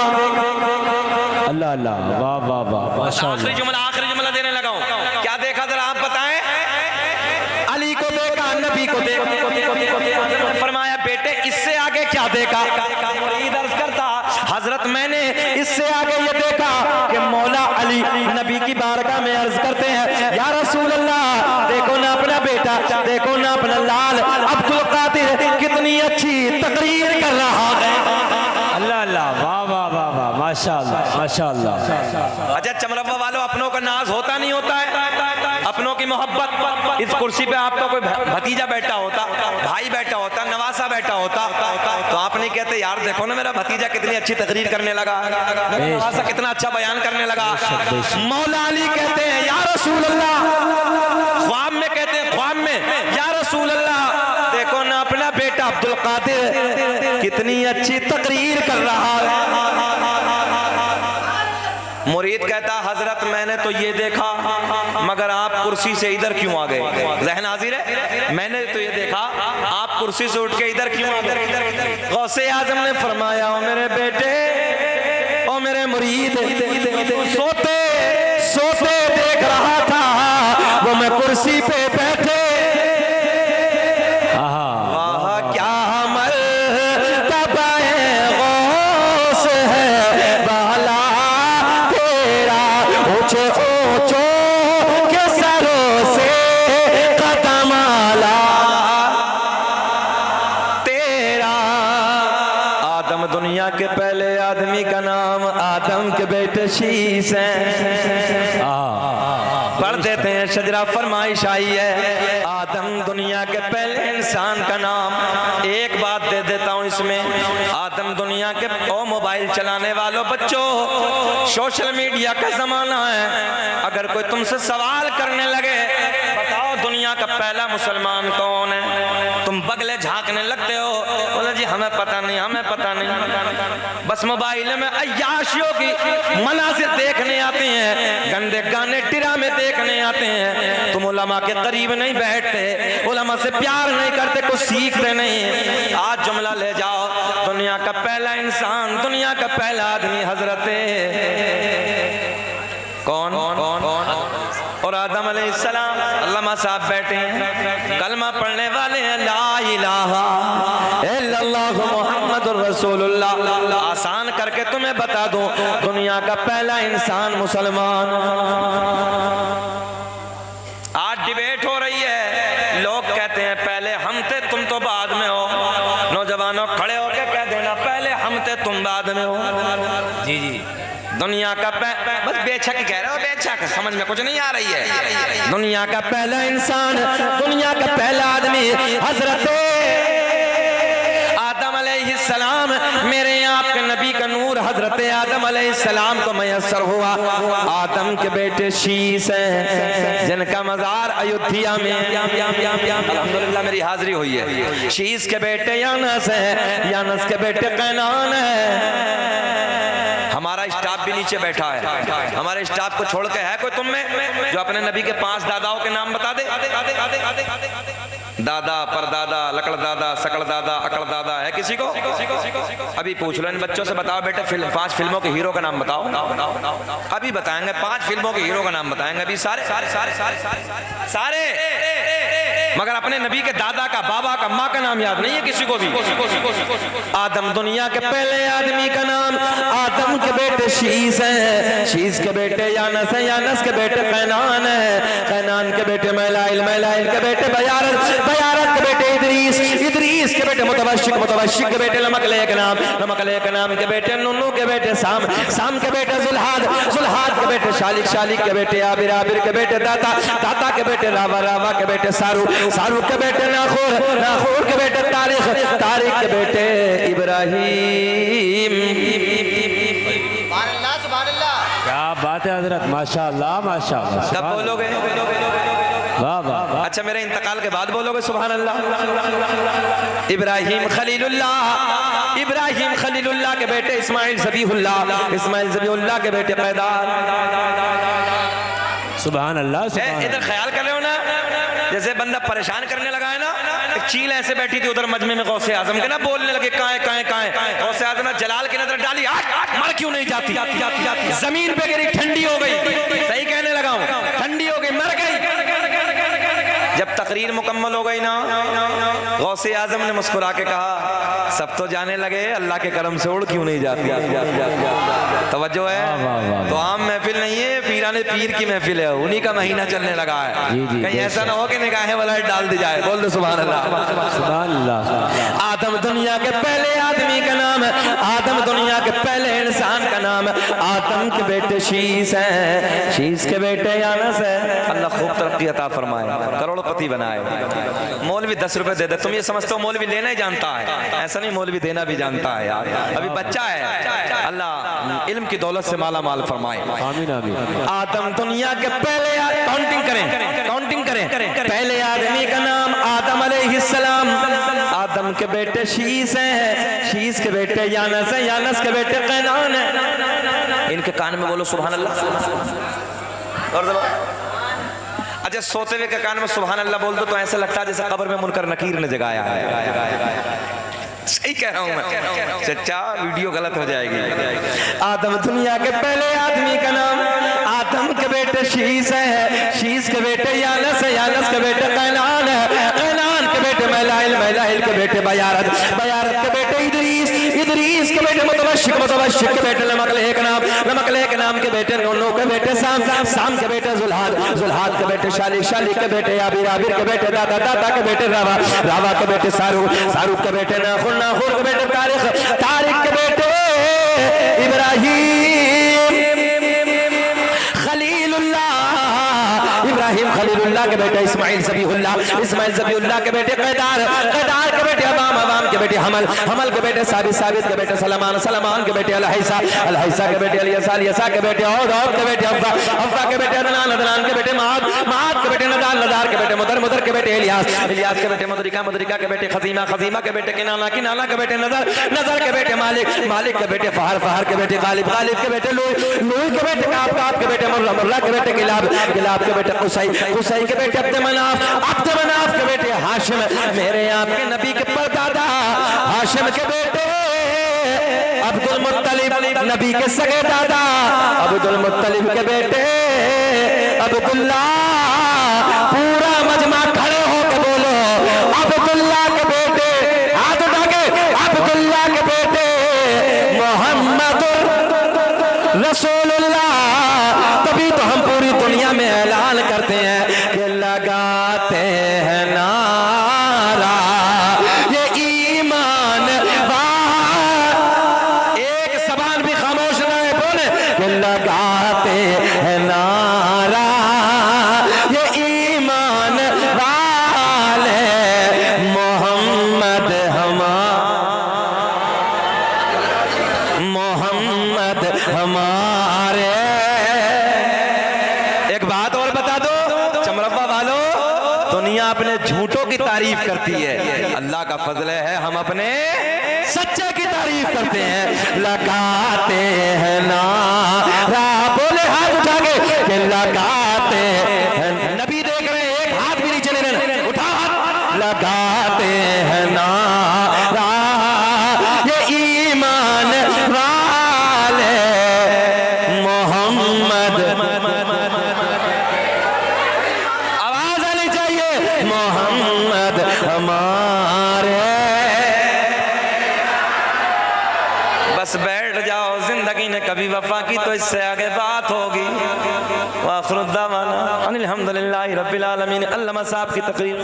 अल्लाह अल्लाह, वाह वाह वाह, आखिरी जुमला देने लगा हूं। क्या देखा जरा आप बताएं? अली को देखा, नबी को देखा। फरमाया बेटे इससे आगे क्या देखा? अर्ज करता, हजरत मैंने इससे आगे ये देखा कि मौला अली नबी की बारगाह में अर्ज करते हैं, या रसूल अल्लाह, देखो ना अपना बेटा, देखो ना अपना लाल अब्दुल कादिर कितनी अच्छी तकरीर कर रहा है। अल्लाह अल्लाह, वाह वाह वाह वाह, माशाअल्लाह माशाअल्लाह। अच्छा चमरवा वालों, अपनों का नाज होता नहीं होता है, अपनों की मोहब्बत। इस कुर्सी पे आपका कोई भतीजा बैठा होता, भाई बैठा होता, नवासा बैठा होता, तो आप नहीं कहते यार देखो ना मेरा भतीजा कितनी अच्छी तकरीर करने लगा, नवासा कितना अच्छा बयान करने लगा। मौला अली कहते हैं या रसूल अल्लाह, ख्वाब में कहते हैं, ख्वाब में या रसूल अल्लाह, देखो ना अपना बेटा अब्दुल कादिर कितनी अच्छी तकरीर कर रहा है। मुरीद कहता, हजरत मैंने तो ये देखा, मगर आप कुर्सी से इधर क्यों आ गए? ज़हन हाजिर है, मैंने तो ये देखा, आप कुर्सी से उठ के इधर क्यों आ गए? गौसे आज़म ने फरमाया, ओ मेरे बेटे, ओ मेरे मुरीद, सोते सोते देख रहा था वो मैं कुर्सी पे बैठे। दुनिया के पहले आदमी का नाम कनाम आदम के बेटे शीश हैं। पढ़ देते हैं शजरा फरमाइश आई है आदम दुनिया के पहले इंसान का नाम। एक बात दे देता हूं इसमें, आदम दुनिया के ओ मोबाइल चलाने वालों बच्चों, सोशल मीडिया का जमाना है, अगर कोई तुमसे सवाल करने लगे बताओ दुनिया का पहला मुसलमान कौन है, तुम बगले झांकने लगते हो, बोले जी हमें पता नहीं, हमें पता नहीं। बस मोबाइल में अय्याशियों की मनाज़िर देखने आते हैं, गंदे गाने ड्रामे देखने आते हैं, तुम उलमा के करीब नहीं बैठते, उलमा से प्यार नहीं करते, कुछ सीखते नहीं। आज जुमला ले जाओ, दुनिया का पहला इंसान, दुनिया का पहला आदमी हजरत कौन और आदम अलैहिस्सलाम। अल्लामा साहब बैठे हैं, कलमा पढ़ने वाले हैं, ला इलाहा इल्लल्लाह मुहम्मदुर रसूलुल्लाह। आसान करके तुम्हें बता दूं, दुनिया का पहला इंसान मुसलमान। आज डिबेट हो रही है, लोग कहते हैं पहले हम थे तुम तो बाद में हो। नौजवानों खड़े होकर कह देना पहले हम थे तुम बाद में हो। जी जी, दुनिया का बस बेशक कह रहे हो, बेशक समझ में कुछ नहीं आ रही है। दुनिया का पहला इंसान, दुनिया का पहला आदमी हजरत आदम अलैहिस्सलाम। मेरे आपके नबी का नूर हजरत आदम अलैहिस्सलाम को मैसर हुआ। आदम के बेटे शीश हैं जिनका मजार अयोध्या में, अल्हम्दुलिल्लाह मेरी हाजिरी हुई है। शीश के बेटे यानस है, यानस के बेटे कैनान है। हमारा स्टाफ भी नीचे बैठा है, हमारे स्टाफ को छोड़ के है कोई तुम में जो अपने नबी के 5 दादाओं के नाम बता दे? दादा, परदादा, लकड़ दादा, सकड़ दादा, अकड़ दादा है किसी को? अभी पूछ लो इन बच्चों से, बताओ बेटे 5 फिल्मों के हीरो का नाम बताओ। अभी बताएंगे 5 फिल्मों के हीरो का नाम बताएंगे अभी सारे सारे सारे सारे सारे सारे, मगर अपने नबी के दादा का, बाबा का, माँ का नाम याद नहीं है किसी को भी। आदम दुनिया के पहले आदमी का नाम, आदम के बेटे शीश हैं, शीश के बेटे यानस है, यानस के बेटे कैनान है, कैनान के बेटे मैलाइल, मैलाइल के बेटे बयारत, बयारत के बेटे इदरीस, इदरीस के बेटे मुतवश्शिक, मुतवश्शिक के बेटे नमकलेक नाम, नमकलेक नाम के बेटे नुनू के बेटे साम, साम के बेटे जुल्हाद, जुल्हाद के बेटे शालिक, शालिक के बेटे आबिर, आबिर के बेटे दाता, दाता के बेटे रावा, रावा के बेटे सारू, सारू के बेटे नाखूर, नाखूर के बेटे तारिक, तारिक के बेटे इब्राहिम। क्या बात है हजरत, माशाअल्लाह माशाअल्लाह। कब बोलोगे? वाह वाह। अच्छा मेरे इंतकाल के बाद बोलोगे सुभान अल्लाह। इब्राहिम खलीलुल्लाह, इब्राहिम खलीलुल्लाह के बेटे इस्माइल ज़बीहुल्लाह, इस्माइल ज़बीहुल्लाह के बेटे पैदार। सुभान अल्लाह। इधर ख्याल कर रहे हो ना, जैसे बंदा परेशान करने लगा है ना, एक चील ऐसे बैठी थी उधर मजमे में गौसे आजम के ना, बोलने लगे काहे काहे काहे, गौसे आजम ने जलाल की नजर डाली, मर क्यों नहीं जाती, जमीन पे गिरी ठंडी हो गई, सही कहने लगा हूं, ठंडी हो गई, मर गई। जब तकरीर मुकम्मल हो गई ना, गौसे आजम ने मुस्कुरा के कहा सब तो जाने लगे अल्लाह के करम से उड़ क्यों नहीं जाती। तवज्जो है, तो आम महफिल नहीं है, पीराने पीर की महफिल है, उन्हीं का महीना चलने लगा है। कहीं ऐसा ना हो कि निगाहें वाला डाल दी जाए। बोल दो सुभान अल्लाह, सुभान अल्लाह। आदम दुनिया के पहले आदमी का नाम, आदम दुनिया के पहले इंसान का नाम, आदम के बेटे शीश हैं, शीश के बेटे यानस है। अल्लाह खूब तरक्की अता फरमाए, करोड़पति बनाए। मौलवी 10 रुपए दे दे, तुम ये समझते हो मौलवी लेना ही जानता है, ऐसा नहीं, मौलवी देना भी जानता है यार, अभी बच्चा है। अल्लाह इल्म की दौलत से माला माल फरमाए। आमीन आमीन। आदम दुनिया के पहले, काउंटिंग करें, काउंटिंग करें, पहले आदमी का नाम आदम अलैहिस्सलाम, आदम के बेटे शीश हैं, शीश के बेटे यानस है, यानस के बेटे कैनान है। इनके कान में बोलो सुभान अल्लाह। और अच्छा सोते हुए के कान में सुभान अल्लाह बोल दो तो ऐसा लगता है जैसे कब्र में मुनकर नकीर ने जगाया है। सही कह रहा हूं मैं, चचा वीडियो गलत हो जाएगी। आदम दुनिया के पहले आदमी का नाम, आदम के बेटे शीश है, शीश के बेटे यानस है, यानस के बेटे कैनान है, कैनान के बेटे मैलाइल, मैलाइल के बेटे बयारत, बयारत के बेटे इदरीस, इदरीस के बेटे मुतवश्शिक, मुतवश्शिक के बेटे नमकलेक नाम, नमकलेक नाम के बेटे नूनू के बेटे साम, साम के बेटे जुल्हाद, जुल्हाद के बेटे शालिक, शालिक के बेटे आबिर, आबिर के बेटे दादा, दादा के बेटे रावा, रावा के बेटे सारू, सारू के बेटे नाखूर, नाखूर के बेटे तारिक, तारिक के बेटे इब्राहिम खलीलुल्लाह, इब्राहिम खलीलुल्लाह के बेटे इस्माइल ज़बीहुल्लाह, इस्माइल ज़बीहुल्लाह के बेटे कैदार, कैदार के बेटे अवाम, अवाम के बेटे हमल, हमल के बेटे साबित, साबित के बेटे सलमान, सलमान के बेटे अलहैसा, अलहैसा के बेटे अलियसा, अलियसा के बेटे औद, औद के बेटे अफ़ा, अफ़ा के बेटे अदनान, अदनान के बेटे माद, माद के बेटे नदार, नदार के बेटे मुदर, मुदर के बेटे इलियास, इलियास के बेटे मुदरिका, मुदरिका के बेटे खज़ीमा, खज़ीमा के बेटे किनाना, किनाना के बेटे नज़र, नज़र के बेटे मालिक, मालिक के बेटे फहर, फहर के बेटे गालिब, गालिब के बेटे लूई, लूई के बेटे काब, काब के बेटे मुर्रा, मुर्रा के बेटे किलाब, किलाब के बेटे कुसै, कुसै के बेटे अब्द मनाफ, अब्द मनाफ के बेटे हाशिम, मेरे आपके नबी के परदादा हाशिम के बेटे अब्दुल मुत्तलिब, नबी के सगे दादा अब्दुल मुत्तलिब के बेटे अब्दुल्ला। पूरा मजमा खड़े होकर बोलो अब्दुल्ला के बेटे, हाथ उठा के अब्दुल्ला के बेटे मोहम्मद रसूलुल्लाह। तभी तो हम पूरी दुनिया में ऐलान करते हैं कि लगाते हैं नारा ये ईमान वाला, एक जबान भी खामोश रहे, बोले कि लगाते हैं नारा ये ईमान वाले मोहम्मद मोहम्मद हमारे। एक बात और बता दो चमरवा वालों, दुनिया अपने झूठों की तारीफ करती है, अल्लाह का फजल है हम अपने सच्चे की तारीफ करते हैं। लगाते हैं नारा, बोले हाथ उठा के कि लगाते हैं, नबी देख रहे हैं, एक हाथ भी नीचे नहीं रहना, उठा हाथ। लगाते हैं नारा ये ईमान वाले मोहम्मद, आवाज आनी चाहिए मोहम्मद हमारे। बस बैठ जाओ, जिंदगी ने कभी वफा की तो इससे आगे बात होगी। वाखिर दावाना अनिल हम्दुलिल्लाहि रब्बिल आलमीन। अल्लामा साहब की तकरीर।